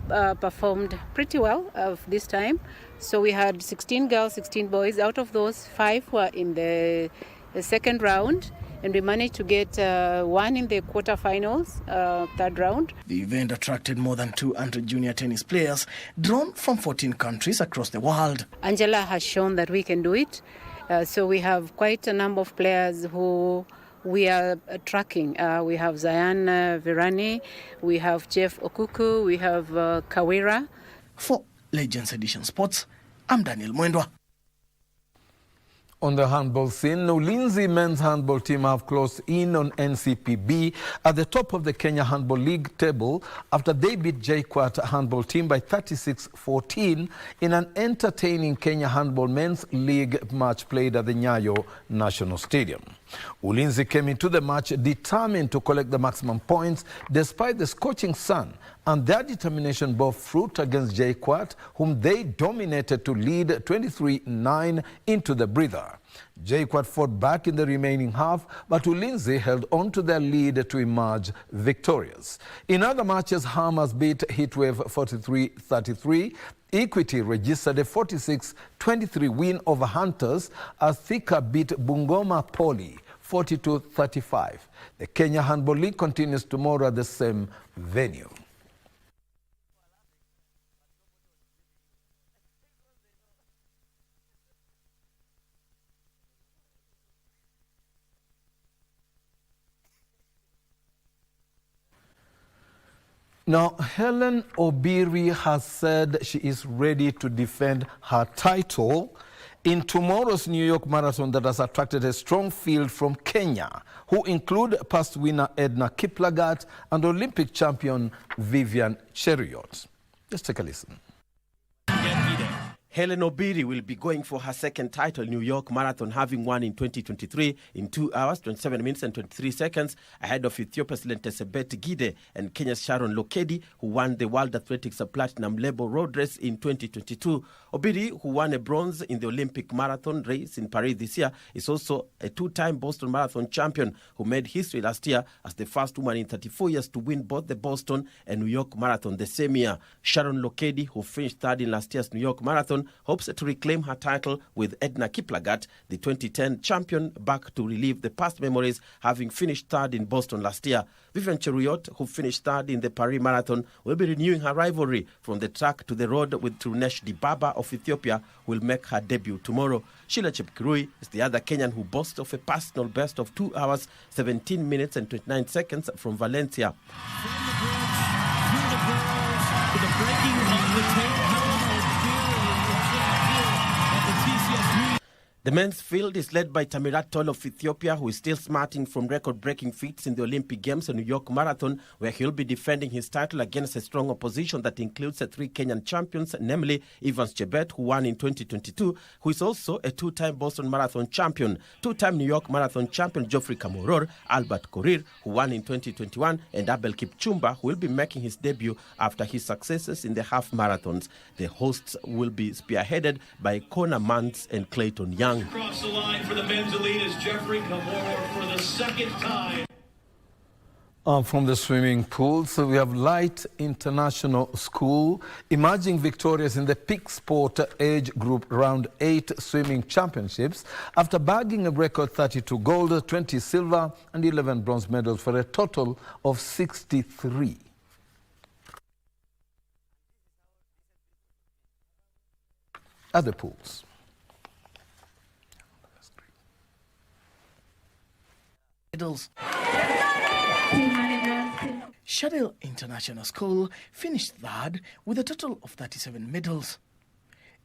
Speaker 10: performed pretty well this time. So we had 16 girls, 16 boys. Out of those, 5 were in the second round. And we managed to get 1 in the quarterfinals, third round.
Speaker 9: The event attracted more than 200 junior tennis players drawn from 14 countries across the world.
Speaker 10: Angela has shown that we can do it. So we have quite a number of players who we are tracking. We have Zayan Virani, we have Jeff Okuku, we have Kawira.
Speaker 9: For Legends Edition Sports, I'm Daniel Mwendwa.
Speaker 17: On the handball scene, Ulinzi men's handball team have closed in on NCPB at the top of the Kenya Handball League table after they beat JKUAT handball team by 36-14 in an entertaining Kenya Handball Men's League match played at the Nyayo National Stadium. Ulinzi came into the match determined to collect the maximum points despite the scorching sun, and their determination bore fruit against JKUAT, whom they dominated to lead 23-9 into the breather. JKUAT fought back in the remaining half, but Ulinzi held on to their lead to emerge victorious. In other matches, Hammers beat Heatwave 43-33. Equity registered a 46-23 win over Hunters as Thika beat Bungoma Poly 42-35. The Kenya Handball League continues tomorrow at the same venue. Now, Helen Obiri has said she is ready to defend her title in tomorrow's New York Marathon that has attracted a strong field from Kenya, who include past winner Edna Kiplagat and Olympic champion Vivian Cheruiyot. Let's take a listen.
Speaker 19: Helen Obiri will be going for her second title New York Marathon, having won in 2023 in 2 hours, 27 minutes and 23 seconds, ahead of Ethiopia's Lentesebet Gide and Kenya's Sharon Lokedi, who won the World Athletics Platinum Label Road Race in 2022. Obiri, who won a bronze in the Olympic Marathon race in Paris this year, is also a 2-time Boston Marathon champion who made history last year as the first woman in 34 years to win both the Boston and New York Marathon the same year. Sharon Lokedi, who finished third in last year's New York Marathon, hopes to reclaim her title with Edna Kiplagat, the 2010 champion, back to relive the past memories, having finished third in Boston last year. Vivian Cheruiyot, who finished third in the Paris Marathon, will be renewing her rivalry from the track to the road with Trunesh Dibaba of Ethiopia, who will make her debut tomorrow. Sheila Chepkirui is the other Kenyan who boasts of a personal best of 2 hours, 17 minutes and 29 seconds from Valencia.
Speaker 22: With the breaking of the tape,
Speaker 19: The men's field is led by Tamirat Tol of Ethiopia, who is still smarting from record-breaking feats in the Olympic Games and New York Marathon, where he'll be defending his title against a strong opposition that includes the 3 Kenyan champions, namely Evans Chebet, who won in 2022, who is also a 2-time Boston Marathon champion, 2-time New York Marathon champion Geoffrey Kamworor, Albert Korir, who won in 2021, and Abel Kipchumba, who will be making his debut after his successes in the half marathons. The hosts will be spearheaded by Connor Mantz and Clayton Young.
Speaker 4: Across the line for the men's elite is Geoffrey Kamworor for the second time.
Speaker 17: From the swimming pools, we have Light International School emerging victorious in the peak sport age group round 8 swimming championships after bagging a record 32 gold, 20 silver and 11 bronze medals for a total of 63. Other pools.
Speaker 9: Medals. Shadell International School finished third with a total of 37 medals.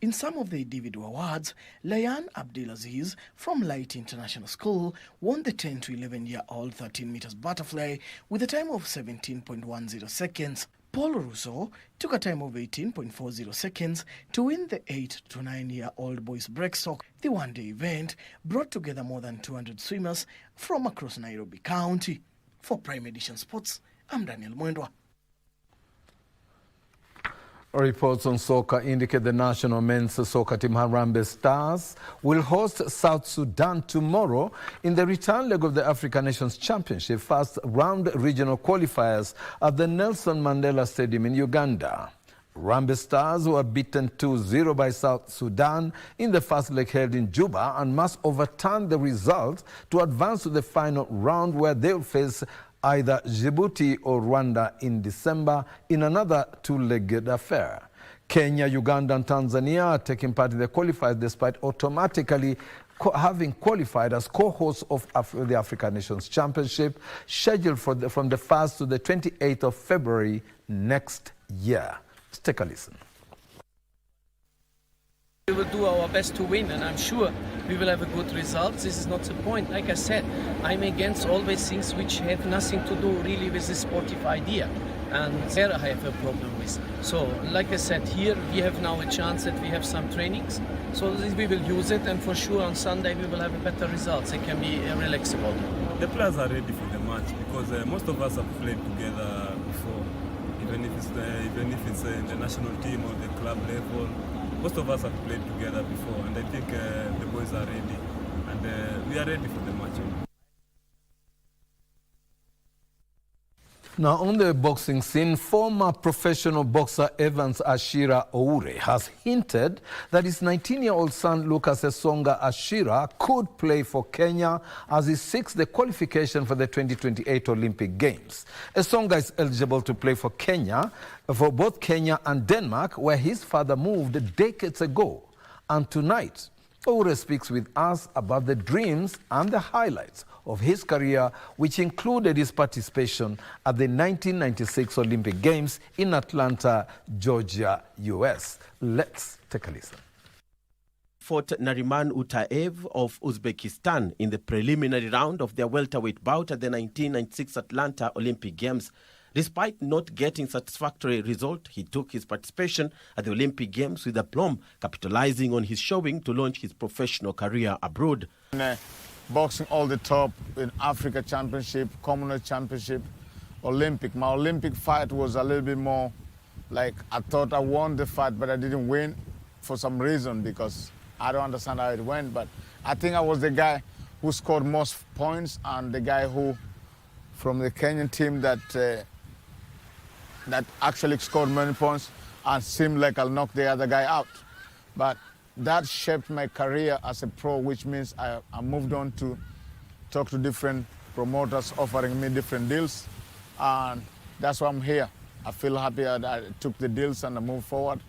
Speaker 9: In some of the individual awards, Layan Abdelaziz from Light International School won the 10 to 11-year-old 13 meters butterfly with a time of 17.10 seconds. Paul Russo took a time of 18.40 seconds to win the 8 to 9-year-old boys breaststroke. The one-day event brought together more than 200 swimmers from across Nairobi County. For Prime Edition Sports, I'm Daniel Mwendwa.
Speaker 17: Reports on soccer indicate the national men's soccer team Harambee Stars will host South Sudan tomorrow in the return leg of the African Nations Championship first round regional qualifiers at the Nelson Mandela Stadium in Uganda. Harambee Stars were beaten 2-0 by South Sudan in the first leg held in Juba and must overturn the result to advance to the final round, where they'll face either Djibouti or Rwanda in December in another two-legged affair. Kenya, Uganda and Tanzania are taking part in the qualifiers despite automatically having qualified as co-hosts of the African Nations Championship, scheduled from the 1st to the 28th of February next year. Let's take a listen.
Speaker 22: We will do our best to win, and I'm sure we will have a good result. This is not the point. Like I said, I'm against always things which have nothing to do really with the sportive idea, and there I have a problem with. So, like I said, here we have now a chance that we have some trainings, so we will use it, and for sure on Sunday we will have a better results. It can be relaxed about it.
Speaker 23: The players are ready for the match because most of us have played together before, even if it's in the national team or the club level. Most of us have played together before, and I think the boys are ready, and we are ready for the match.
Speaker 17: Now, on the boxing scene, former professional boxer Evans Ashira Oure has hinted that his 19-year-old son Lucas Esonga Ashira could play for Kenya as he seeks the qualification for the 2028 Olympic Games. Esonga is eligible to play for Kenya, for both Kenya and Denmark, where his father moved decades ago. And tonight, Oure speaks with us about the dreams and the highlights of his career, which included his participation at the 1996 Olympic Games in Atlanta, Georgia, US. Let's take a listen.
Speaker 19: Fought Nariman Utaev of Uzbekistan in the preliminary round of their welterweight bout at the 1996 Atlanta Olympic Games. Despite not getting satisfactory result, he took his participation at the Olympic Games with aplomb, capitalizing on his showing to launch his professional career abroad.
Speaker 24: Boxing all the top in Africa Championship, Commonwealth Championship, Olympic. My Olympic fight was a little bit more like I thought I won the fight, but I didn't win for some reason because I don't understand how it went. But I think I was the guy who scored most points and the guy who, from the Kenyan team that actually scored many points and seemed like I'll knock the other guy out. But that shaped my career as a pro, which means I moved on to talk to different promoters offering me different deals. And that's why I'm here. I feel happy that I took the deals and I moved forward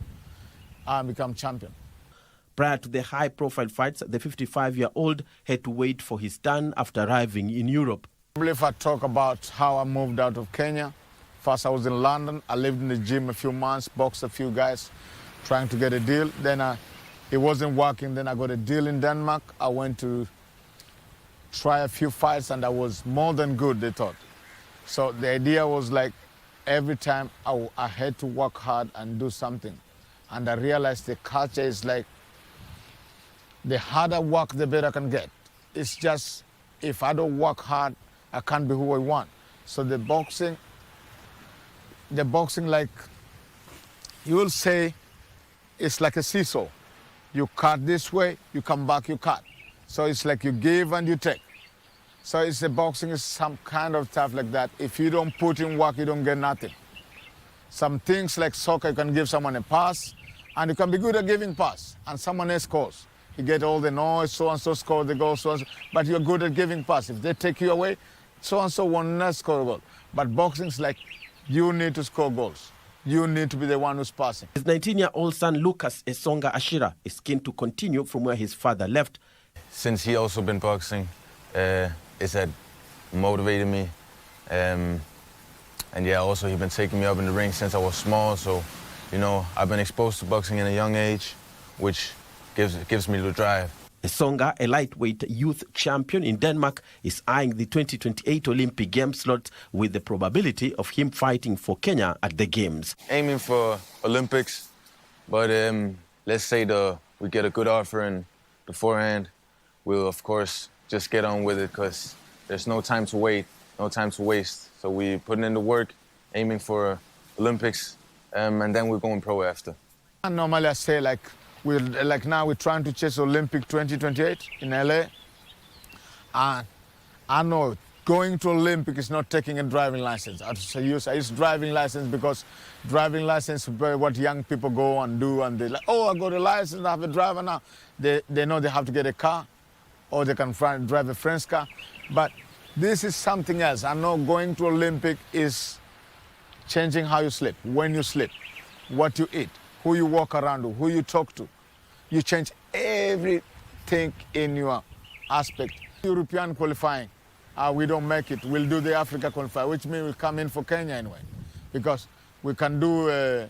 Speaker 24: and become champion.
Speaker 19: Prior to the high-profile fights, the 55-year-old had to wait for his turn after arriving in Europe.
Speaker 24: If I talk about how I moved out of Kenya, first I was in London. I lived in the gym a few months, boxed a few guys, trying to get a deal. Then I It wasn't working. Then I got a deal in Denmark. I went to try a few fights, and I was more than good, they thought. So the idea was like every time I had to work hard and do something. And I realized the culture is like the harder work, the better I can get. It's just if I don't work hard, I can't be who I want. So the boxing, like you will say, it's like a seesaw. You cut this way, you come back, you cut. So it's like you give and you take. So it's the boxing is some kind of stuff like that. If you don't put in work, you don't get nothing. Some things like soccer, you can give someone a pass, and you can be good at giving pass, and someone else scores. You get all the noise, so-and-so scored the goal, so-and-so, but you're good at giving pass. If they take you away, so-and-so will not score a goal. But boxing is like, you need to score goals. You need to be the one who's passing.
Speaker 19: His 19-year-old son, Lucas Esonga Ashira, is keen to continue from where his father left.
Speaker 3: Since he also been boxing, it's had motivated me. And yeah, also he's been taking me up in the ring since I was small. So, you know, I've been exposed to boxing in a young age, which gives me the drive.
Speaker 19: Esonga, a lightweight youth champion in Denmark, is eyeing the 2028 Olympic Games slot with the probability of him fighting for Kenya at the Games.
Speaker 3: Aiming for Olympics, but let's say we get a good offer in beforehand. We'll, of course, just get on with it because there's no time to wait, no time to waste. So we putting in the work, aiming for Olympics, and then we're going pro after.
Speaker 24: And normally I say now we're trying to chase Olympic 2028 in LA. And I know going to Olympic is not taking a driving license. I use driving license because driving license is what young people go and do, and they're like, oh, I got a license, I have a driver now. They know they have to get a car, or they can drive a friend's car. But this is something else. I know going to Olympic is changing how you sleep, when you sleep, what you eat, who you walk around with, who you talk to. You change everything in your aspect. European qualifying, we don't make it. We'll do the Africa qualifying, which means we'll come in for Kenya anyway. Because we can do a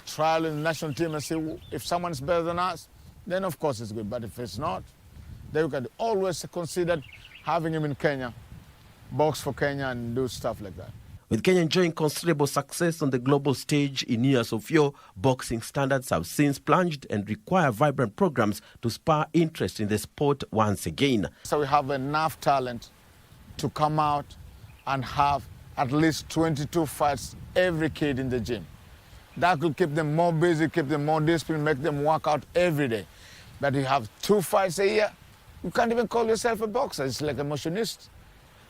Speaker 24: trial in the national team and see if someone's better than us, then of course it's good. But if it's not, then we can always consider having him in Kenya, box for Kenya and do stuff like that.
Speaker 19: With Kenya enjoying considerable success on the global stage in years of yore, boxing standards have since plunged and require vibrant programs to spur interest in the sport once again.
Speaker 24: So we have enough talent to come out and have at least 22 fights every kid in the gym. That will keep them more busy, keep them more disciplined, make them work out every day. But you have 2 fights a year, you can't even call yourself a boxer. It's like a motionist.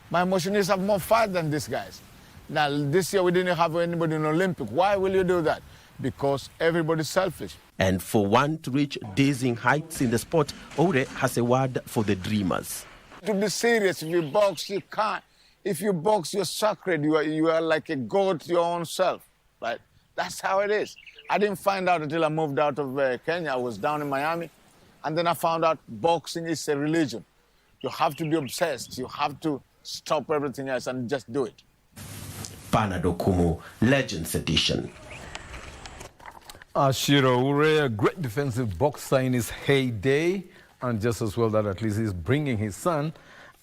Speaker 24: My motionists have more fight than these guys. Now, this year we didn't have anybody in Olympic. Why will you do that? Because everybody's selfish.
Speaker 19: And for one to reach dazing heights in the sport, Ore has a word for the dreamers.
Speaker 24: To be serious, if you box, you can't. If you box, you're sacred. You are like a god to your own self. Right? That's how it is. I didn't find out until I moved out of Kenya. I was down in Miami. And then I found out boxing is a religion. You have to be obsessed. You have to stop everything else and just do it.
Speaker 19: Panadokumu, Legends Edition.
Speaker 17: Ashira Ure, a great defensive boxer in his heyday, and just as well that at least he's bringing his son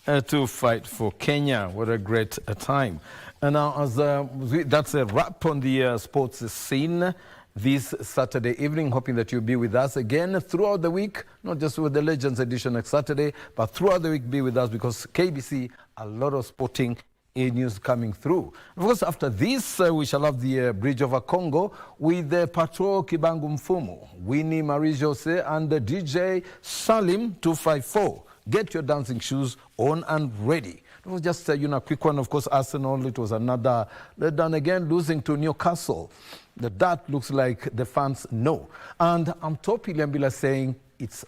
Speaker 17: to fight for Kenya. What a great time. And now, that's a wrap on the sports scene this Saturday evening. Hoping that you'll be with us again throughout the week, not just with the Legends Edition next Saturday, but throughout the week be with us, because KBC, a lot of sporting news coming through. Of course, after this, we shall have the Bridge over Congo with Patrol Kibangu Mfumu, Winnie Marie-Jose, and the DJ Salim 254. Get your dancing shoes on and ready. It was just a quick one. Of course, Arsenal, it was another letdown again, losing to Newcastle. That looks like the fans know. And I'm Topi Liambila saying it's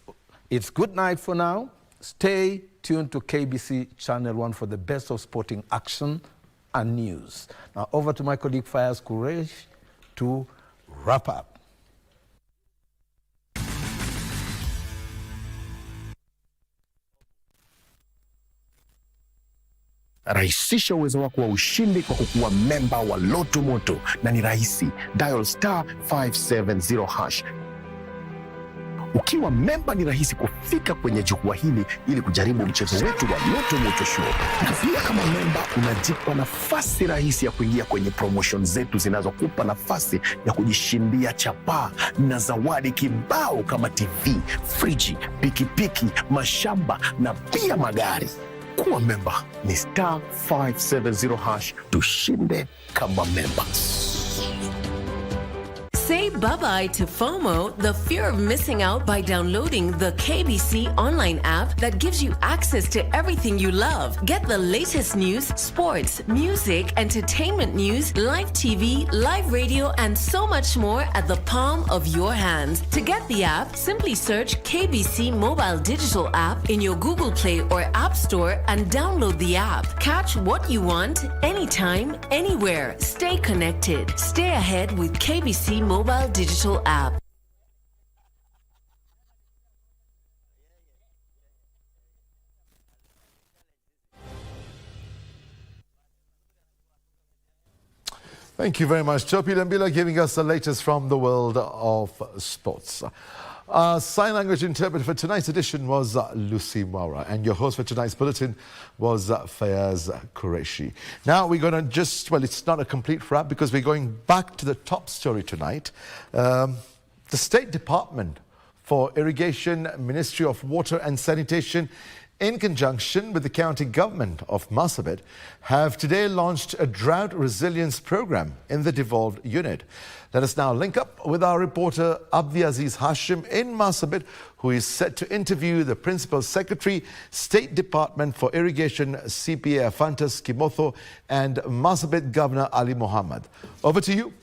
Speaker 17: good night for now. Stay tuned to KBC Channel 1 for the best of sporting action and news. Now over to my colleague Fayyaz Qureshi to wrap up.
Speaker 11: Rahisisha uwezo wako wa ushindi kwa kukuwa memba wa Loto Moto, na ni rahisi. Dial *570#. Ukiwa memba ni rahisi kufika kwenye jukwaa hili ili kujaribu mchezo wetu wa Loto Moto Show. Na pia kama memba unajipa nafasi rahisi ya kuingia kwenye promotion zetu zinazokupa nafasi ya kujishindia chapaa na zawadi kibao kama TV, friji, pikipiki, mashamba na pia magari. Kuwa memba ni *570# tushinde kama memba.
Speaker 12: Say bye-bye to FOMO, the fear of missing out, by downloading the KBC Online app that gives you access to everything you love. Get the latest news, sports, music, entertainment news, live TV, live radio, and so much more at the palm of your hands. To get the app, simply search KBC Mobile Digital App in your Google Play or App Store and download the app. Catch what you want, anytime, anywhere. Stay connected. Stay ahead with KBC Mobile Digital App.
Speaker 7: Thank you very much, Chopi Lambila, giving us the latest from the world of sports. Sign language interpreter for tonight's edition was Lucy Maura, and your host for tonight's bulletin was Fayyaz Qureshi. Now we're going to it's not a complete wrap because we're going back to the top story tonight. The State Department for Irrigation, Ministry of Water and Sanitation, in conjunction with the county government of Marsabit, have today launched a drought resilience program in the devolved unit. Let us now link up with our reporter Abdiaziz Hashim in Marsabit, who is set to interview the Principal Secretary, State Department for Irrigation, CPA Afantas Kimotho, and Marsabit Governor Ali Mohammed. Over to you.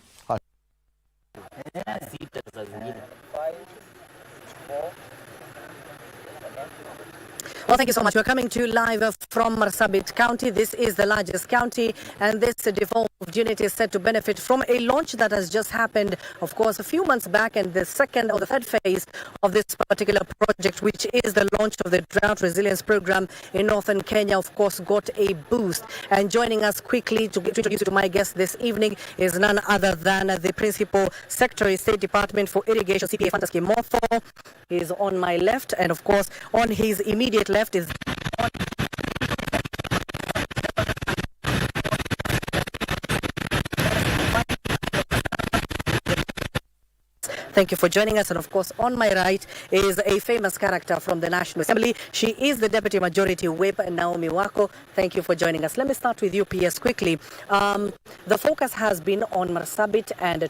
Speaker 13: Well, thank you so much. We're coming to you live from Marsabit County. This is the largest county, and this devolved unit is set to benefit from a launch that has just happened, of course, a few months back, and the second or the third phase of this particular project, which is the launch of the Drought Resilience Program in northern Kenya, of course, got a boost. And joining us quickly to introduce you to my guest this evening is none other than the Principal Secretary, State Department for Irrigation, CPA Afantas Kimotho. He is on my left, and of course, on his immediate left is Thank you for joining us. And of course, on my right is a famous character from the National Assembly. She is the Deputy Majority Whip, Naomi Wako. Thank you for joining us. Let me start with you, PS, quickly. The focus has been on Marsabit and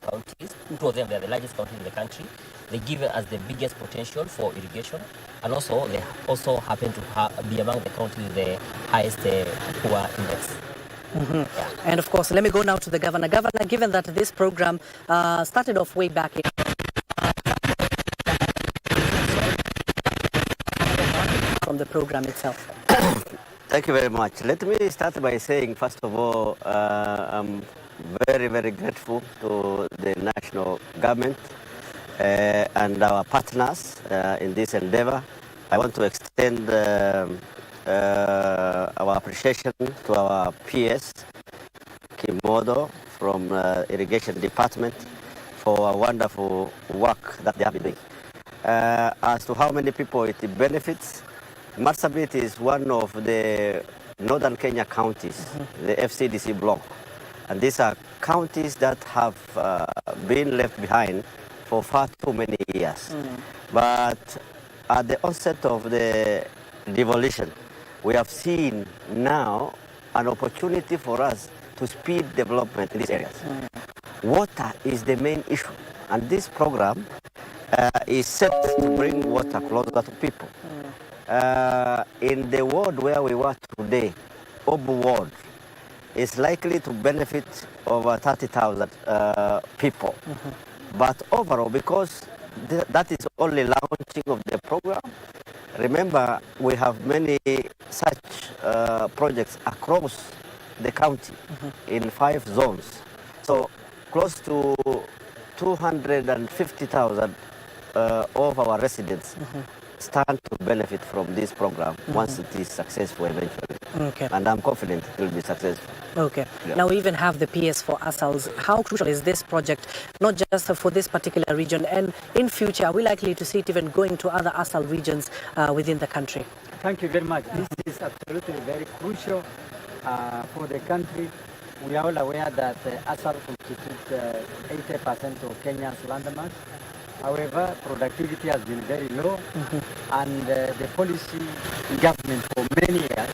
Speaker 14: counties. Two of them, they are the largest counties in the country. They give us the biggest potential for irrigation, and also they also happen to be among the counties with the highest poor index.
Speaker 13: Yeah. And of course, let me go now to the governor. Governor, given that this program started off way back in from the program itself.
Speaker 15: Thank you very much. Let me start by saying, first of all, I'm very, very grateful to the national government and our partners in this endeavor. I want to extend our appreciation to our PS, Kimodo from Irrigation Department, for a wonderful work that they have been doing. As to how many people it benefits, Marsabit is one of the northern Kenya counties, the FCDC block. And these are counties that have been left behind for far too many years. But at the onset of the devolution, we have seen now an opportunity for us to speed development in these areas. Water is the main issue, and this program is set to bring water closer to people. In the ward where we were today, Obu ward, is likely to benefit over 30,000 people. But overall, because that is only launching of the program, remember we have many such projects across the county in 5 zones. So close to 250,000 of our residents stand to benefit from this program once it is successful eventually.
Speaker 13: Okay.
Speaker 15: And I'm confident it will be successful.
Speaker 13: Okay.
Speaker 15: Yeah.
Speaker 13: Now we even have the PS for ourselves. How crucial is this project, not just for this particular region, and in future, are we likely to see it even going to other ASAL regions within the country?
Speaker 1: Thank you very much. This is absolutely very crucial for the country. We are all aware that ASAL constitutes 80% of Kenya's land mass. However, productivity has been very low, and the policy in government for many years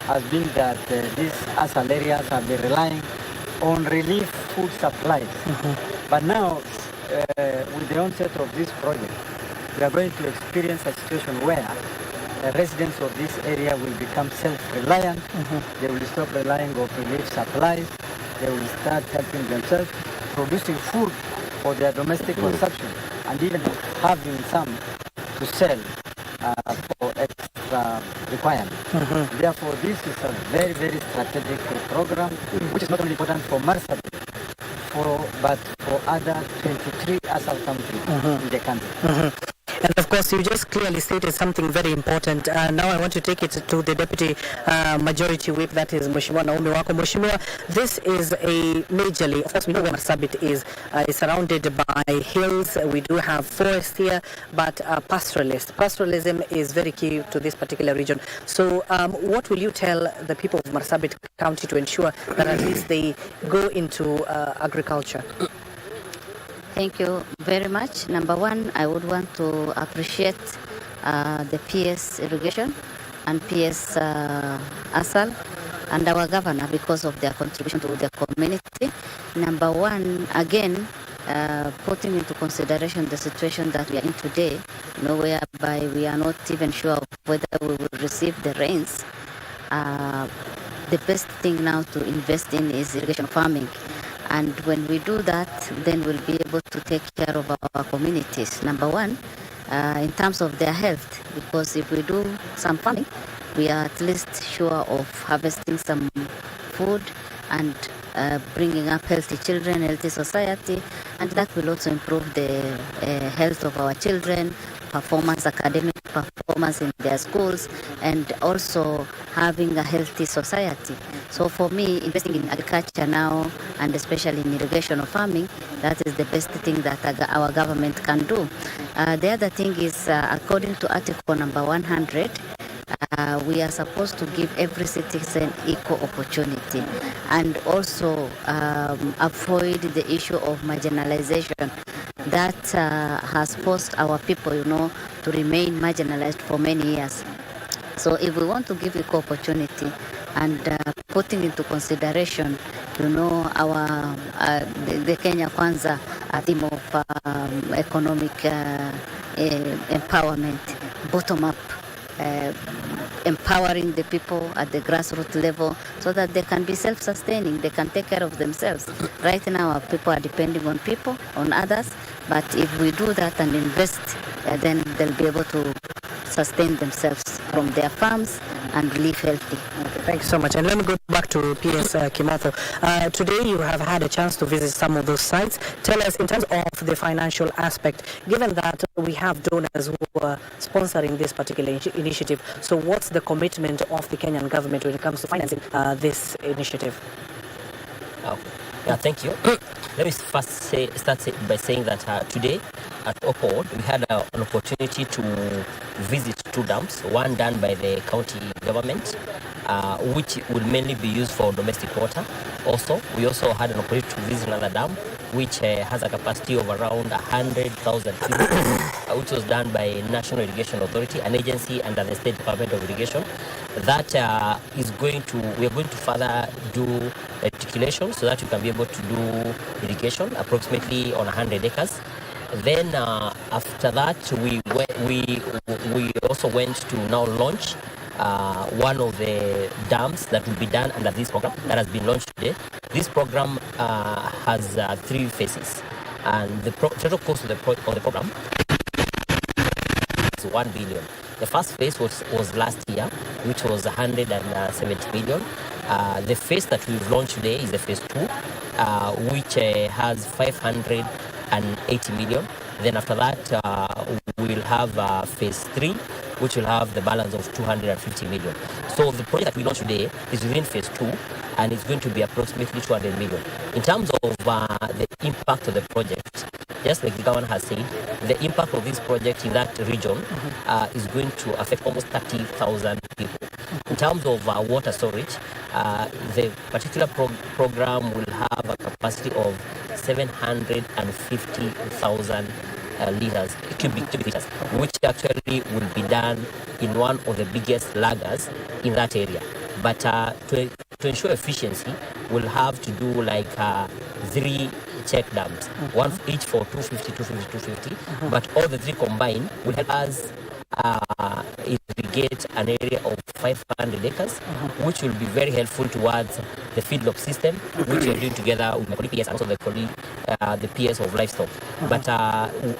Speaker 1: has been that these ASAL areas have been relying on relief food supplies. But now, with the onset of this project, we are going to experience a situation where residents of this area will become self-reliant. They will stop relying on relief supplies. They will start helping themselves, producing food for their domestic consumption, and even having some to sell for extra requirements. Therefore, this is a very, very strategic program, which is not only important for Marsabit, but for other 23 ASAL countries in the country.
Speaker 13: And of course, you just clearly stated something very important. Now I want to take it to the Deputy Majority Whip, that is Mheshimiwa Naomi Wako. Mheshimiwa, this is a majorly, of course we know where Marsabit is. It's surrounded by hills. We do have forest here, but pastoralism is very key to this particular region. So what will you tell the people of Marsabit County to ensure that at least they go into agriculture?
Speaker 2: Thank you very much. Number one, I would want to appreciate the PS Irrigation and PS ASAL and our governor because of their contribution to the community. Number one, again, putting into consideration the situation that we are in today, whereby we are not even sure of whether we will receive the rains. The best thing now to invest in is irrigation farming. And when we do that, then we'll be able to take care of our communities. Number one, in terms of their health, because if we do some farming, we are at least sure of harvesting some food and bringing up healthy children, healthy society, and that will also improve the health of our children, academic performance in their schools, and also having a healthy society. So for me, investing in agriculture now, and especially in irrigation or farming, that is the best thing that our government can do. The other thing is, according to Article number 100, we are supposed to give every citizen equal opportunity, and also avoid the issue of marginalization that has forced our people, to remain marginalized for many years. So if we want to give equal opportunity and putting into consideration, our the Kenya Kwanza theme of economic empowerment, bottom up, empowering the people at the grassroots level so that they can be self-sustaining, they can take care of themselves. Right now, our people are depending on people, on others, but if we do that and invest, then they'll be able to sustain themselves from their farms and live healthy.
Speaker 13: Okay, thank you so much. And let me go back to PS Kimato. Today you have had a chance to visit some of those sites. Tell us, in terms of the financial aspect, given that we have donors who are sponsoring this particular initiative, so what's the commitment of the Kenyan government when it comes to financing this initiative?
Speaker 14: Yeah, thank you. Let me first start by saying that today at Opod, we had an opportunity to visit two dams, one done by the county government, which will mainly be used for domestic water. We also had an opportunity to visit another dam, which has a capacity of around 100,000 cubic, which was done by National Irrigation Authority, an agency under the State Department of Irrigation. That we are going to further do articulation so that we can be able to do irrigation approximately on 100 acres. Then after that, we also went to now launch one of the dams that will be done under this program that has been launched today. This program has 3 phases, and the total cost of the program is 1 billion. The first phase was last year, which was 170 million. The phase that we've launched today is the phase 2, which has 580 million. Then after that, we we will have phase 3, which will have the balance of 250 million. So the project that we launched today is within phase 2, and it's going to be approximately 200 million. In terms of the impact of the project, just like the governor has said, the impact of this project in that region is going to affect almost 30,000 people. In terms of water storage, the particular program will have a capacity of 750,000 cubic liters, which actually will be done in one of the biggest lagers in that area. But to ensure efficiency, we'll have to do like 3 check dams, one each for 250. But all the 3 combined will help us irrigate an area of 500 acres, which will be very helpful towards the feedlot system, which we are doing together with my colleague PS and also the PS of livestock. But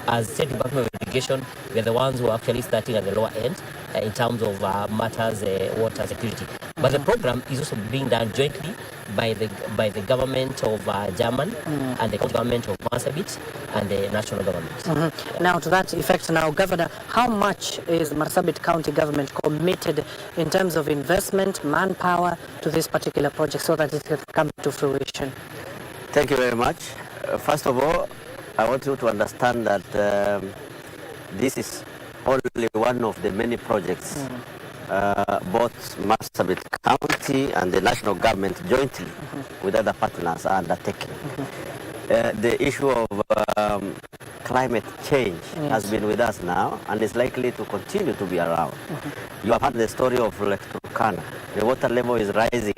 Speaker 14: as State Department of Irrigation, we are the ones who are actually starting at the lower end in terms of matters water security. But the program is also being done jointly by the government of German and the government of Marsabit and the national government.
Speaker 13: Now, to that effect, now, Governor, how much is Marsabit County government committed in terms of investment, manpower to this particular project so that it can come to fruition?
Speaker 15: Thank you very much. First of all, I want you to understand that this is only one of the many projects both Marsabit County and the national government jointly with other partners are undertaking. The issue of climate change has been with us now and is likely to continue to be around. You have heard the story of Lake Turkana. The water level is rising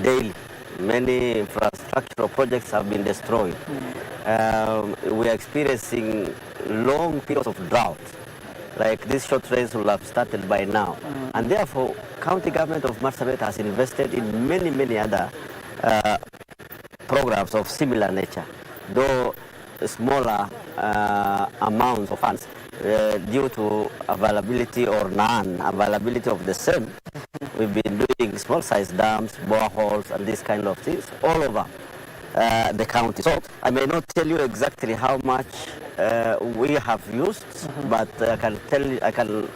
Speaker 15: daily. Many infrastructural projects have been destroyed. We are experiencing long periods of drought. Like these short rains will have started by now. And therefore, county government of Marsabit has invested in many other programs of similar nature, though smaller amounts of funds due to availability or non-availability of the same. We've been doing small-sized dams, boreholes, and these kind of things all over the county. So I may not tell you exactly how much we have used, but I can tell you, I can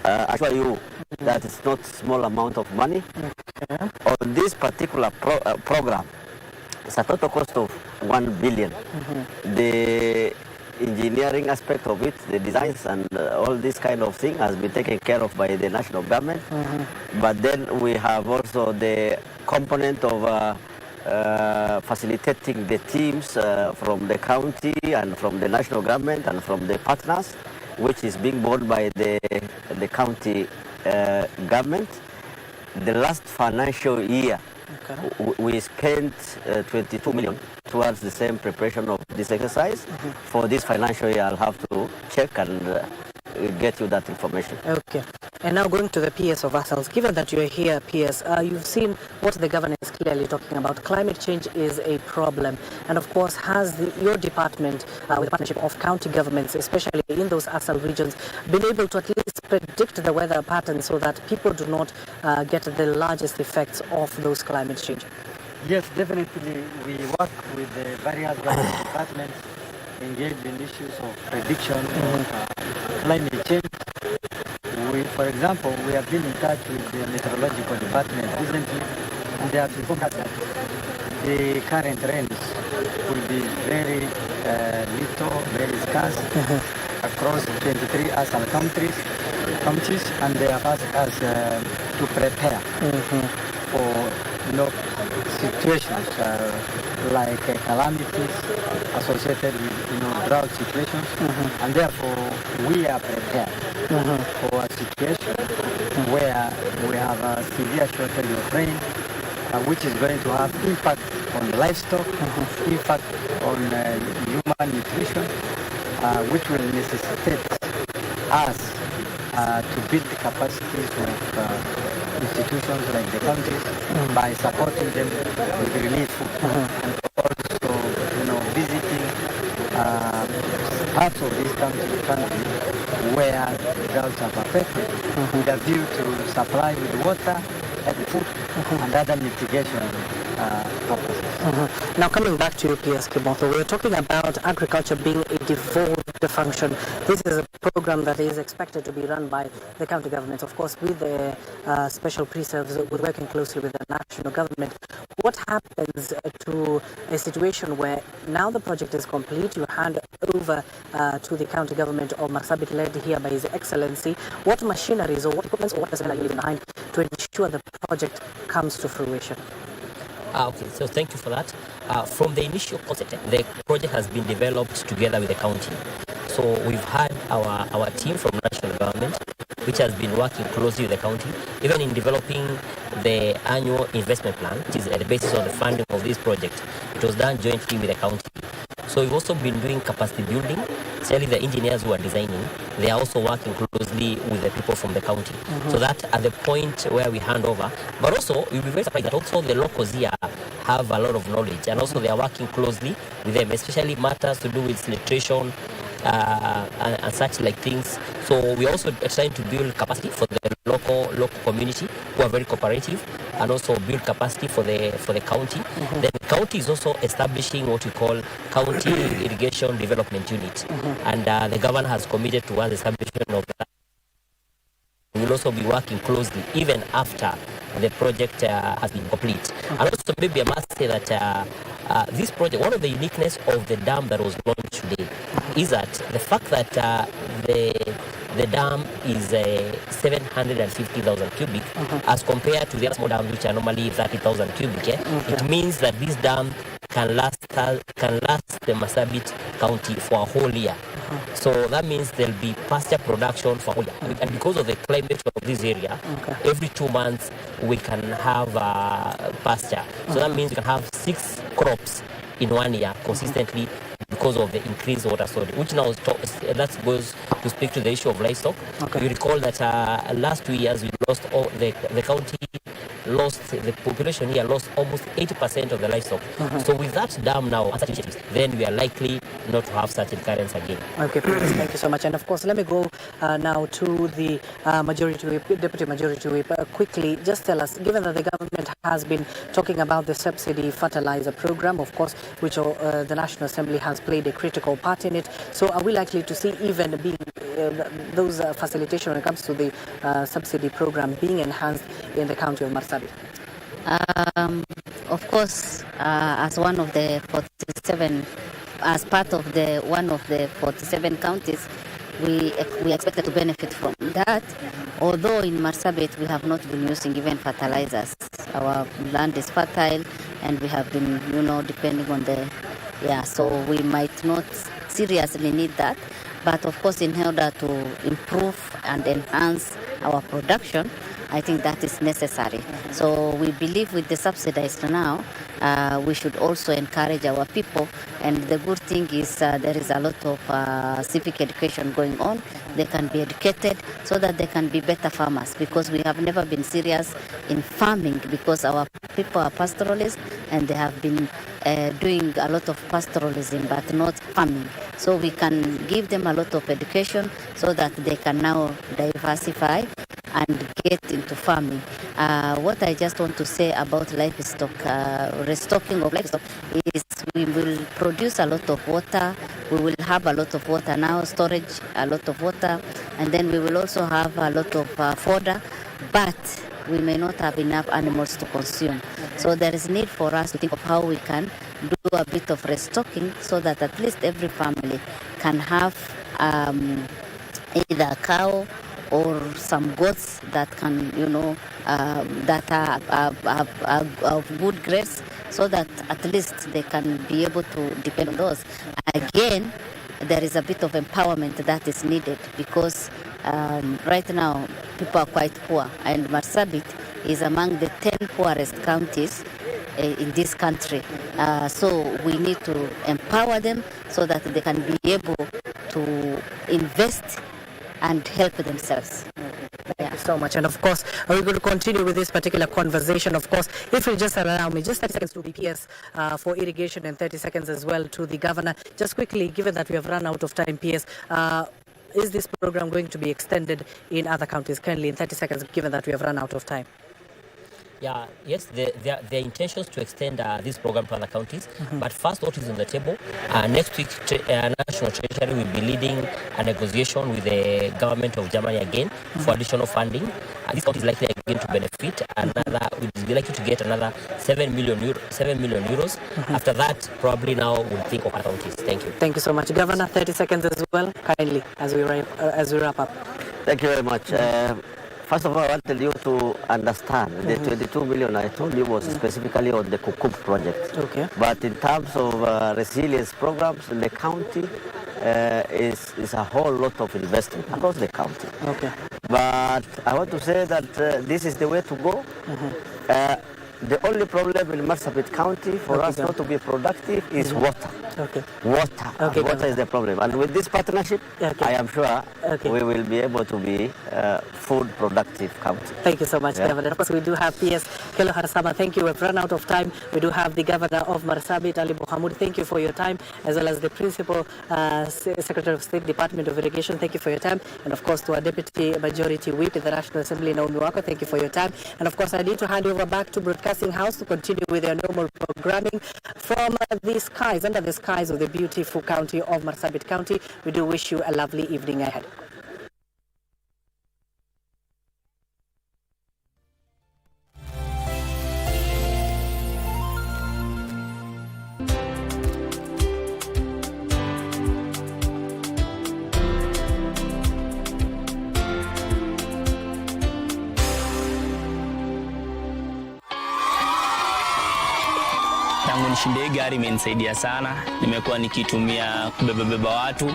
Speaker 15: assure you that it's not small amount of money. On this particular program, it's a total cost of 1 billion. The engineering aspect of it, the designs and all this kind of thing has been taken care of by the national government. But then we have also the component of facilitating the teams from the county and from the national government and from the partners, which is being borne by the county government. The last financial year, we spent 22 million towards the same preparation of this exercise. For this financial year, I'll have to check and get you that information.
Speaker 13: Okay. And now going to the PS of Assals, given that you're here, PS, you've seen what the governor is clearly talking about. Climate change is a problem. And of course, has your department, with the partnership of county governments, especially in those Assal regions, been able to at least predict the weather pattern so that people do not get the largest effects of those climate change?
Speaker 1: Yes, definitely. We work with the various government departments engaged in issues of prediction of climate change. For example, we have been in touch with the meteorological department recently, and they have informed us that the current rains will be very little, very scarce across 23 Assal counties, and they have asked us to prepare for situations like calamities associated with drought situations, and therefore we are prepared for a situation where we have a severe shortage of rain, which is going to have impact on livestock, impact on human nutrition, which will necessitate us to build the capacities of institutions like the countries by supporting them with relief and also visiting parts of this country where droughts are affected with a view to supply with water and food and other mitigation purposes.
Speaker 13: Now, coming back to you, PS Kimotho, we're talking about agriculture being a devolved function. This is a program that is expected to be run by the county government, of course, with the special preserves, working closely with the national government. What happens to a situation where now the project is complete, you hand over to the county government of Marsabit, led here by His Excellency? What machineries or what equipment or what personnel are you leaving behind to ensure the project comes to fruition?
Speaker 14: Okay, so thank you for that. From the initial concept, the project has been developed together with the county. So we've had our team from national government, which has been working closely with the county, even in developing the annual investment plan, which is at the basis of the funding of this project. It was done jointly with the county. So we've also been doing capacity building, telling the engineers who are designing, they are also working closely with the people from the county. So that at the point where we hand over, but also you'll be very surprised that also the locals here have a lot of knowledge, and also they are working closely with them, especially matters to do with filtration and such like things. So we're also trying to build capacity for the local community who are very cooperative, and also build capacity for the county. The county is also establishing what we call County Irrigation Development Unit, and the governor has committed towards the establishment of that. We will also be working closely even after the project has been complete. And also maybe I must say that this project, one of the uniqueness of the dam that was launched today is that the fact that the dam is 750,000 cubic as compared to the other small dams which are normally 30,000 cubic. It means that this dam can last the Marsabit County for a whole year. So that means there'll be pasture production for a whole year. And because of the climate of this area, every 2 months we can have pasture. So that means we can have 6 crops in 1 year consistently because of the increased water storage, which now that goes to speak to the issue of livestock. You recall that last 2 years we lost the county lost, the population here lost almost 80% of the livestock. So with that dam now, then we are likely not to have such recurrence again.
Speaker 13: Okay, thank you so much. And of course, let me go now to the Majority Whip, Deputy Majority Whip. Quickly, just tell us, given that the government has been talking about the subsidy fertilizer program, of course, which the National Assembly has played a critical part in it. So are we likely to see even being those facilitation when it comes to the subsidy program being enhanced in the county of Marsabit?
Speaker 2: Of course, as one of the 47, as part of one of the 47 counties, we expected to benefit from that. Although in Marsabit we have not been using even fertilizers. Our land is fertile, and we have been, depending on so we might not seriously need that. But of course, in order to improve and enhance our production, I think that is necessary. So we believe with the subsidized now, we should also encourage our people. And the good thing is there is a lot of civic education going on. They can be educated so that they can be better farmers, because we have never been serious in farming, because our people are pastoralists and they have been doing a lot of pastoralism but not farming. So we can give them a lot of education so that they can now diversify and get into farming. What I just want to say about livestock, restocking of livestock, is we will produce a lot of water. We will have a lot of water now, storage, a lot of water, and then we will also have a lot of fodder, but we may not have enough animals to consume. So there is need for us to think of how we can do a bit of restocking so that at least every family can have either a cow or some goats that can, that are of good grades, so that at least they can be able to depend on those. Again, there is a bit of empowerment that is needed, because right now people are quite poor, and Marsabit is among the 10 poorest counties in this country. So we need to empower them so that they can be able to invest and help themselves.
Speaker 13: Thank you so much. And of course, we're going to continue with this particular conversation. Of course, if you just allow me, just 30 seconds to the PS for irrigation and 30 seconds as well to the governor. Just quickly, given that we have run out of time, PS, is this program going to be extended in other counties? Kindly, in 30 seconds, given that we have run out of time.
Speaker 14: Yeah, yes, their intentions to extend this program to other counties. But first, what is on the table? Next week, National Treasury will be leading a negotiation with the government of Germany again for additional funding. This county is likely again to benefit. We'll be likely to get another 7 million euros. After that, probably now we'll think of other counties. Thank you.
Speaker 13: Thank you so much. Governor, 30 seconds as well, kindly, as we wrap up.
Speaker 15: Thank you very much. First of all, I wanted you to understand the 22 million I told you was specifically on the Kukup project.
Speaker 13: Okay.
Speaker 15: But in terms of resilience programs in the county, is a whole lot of investment across the county.
Speaker 13: Okay.
Speaker 15: But I want to say that this is the way to go. The only problem in Marsabit County for us not to be productive is water.
Speaker 13: Okay.
Speaker 15: Water.
Speaker 13: Okay,
Speaker 15: water is the problem. And with this partnership, I am sure we will be able to be food productive county.
Speaker 13: Thank you so much, Governor. Of course, we do have PS Kelo Harsama. Thank you. We've run out of time. We do have the Governor of Marsabit, Ali Mohamud. Thank you for your time, as well as the Principal Secretary of State, Department of Irrigation. Thank you for your time. And of course, to our Deputy Majority Whip in the National Assembly, Naomi Wako. Thank you for your time. And of course, I need to hand over back to Broadcasting House to continue with their normal programming from the skies, under the skies of the beautiful county of Marsabit County. We do wish you a lovely evening ahead.
Speaker 16: Tangu nishinde gari imenisaidia sana. Nimekuwa nikitumia kubeba watu.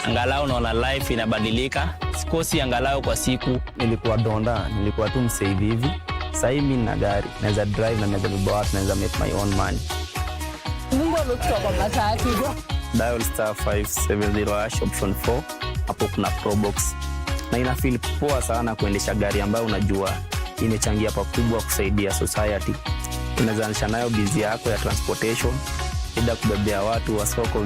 Speaker 16: Angalau naona life inabadilika. Sikosi angalau kwa siku.
Speaker 18: Nilikuwa donda, nilikuwa tu msaivi hivi. Sasa hivi mimi nina gari, naweza drive na naweza beba watu, naweza make my own money.
Speaker 20: Mungu amekutoa kwa matatu.
Speaker 18: Dial *570# option 4. Hapo kuna Pro Box. Na ina feel poa sana kuendesha gari ambayo unajua imechangia pakubwa kusaidia society. Unaweza nayo busy yako ya transportation, ila kubebea watu wa soko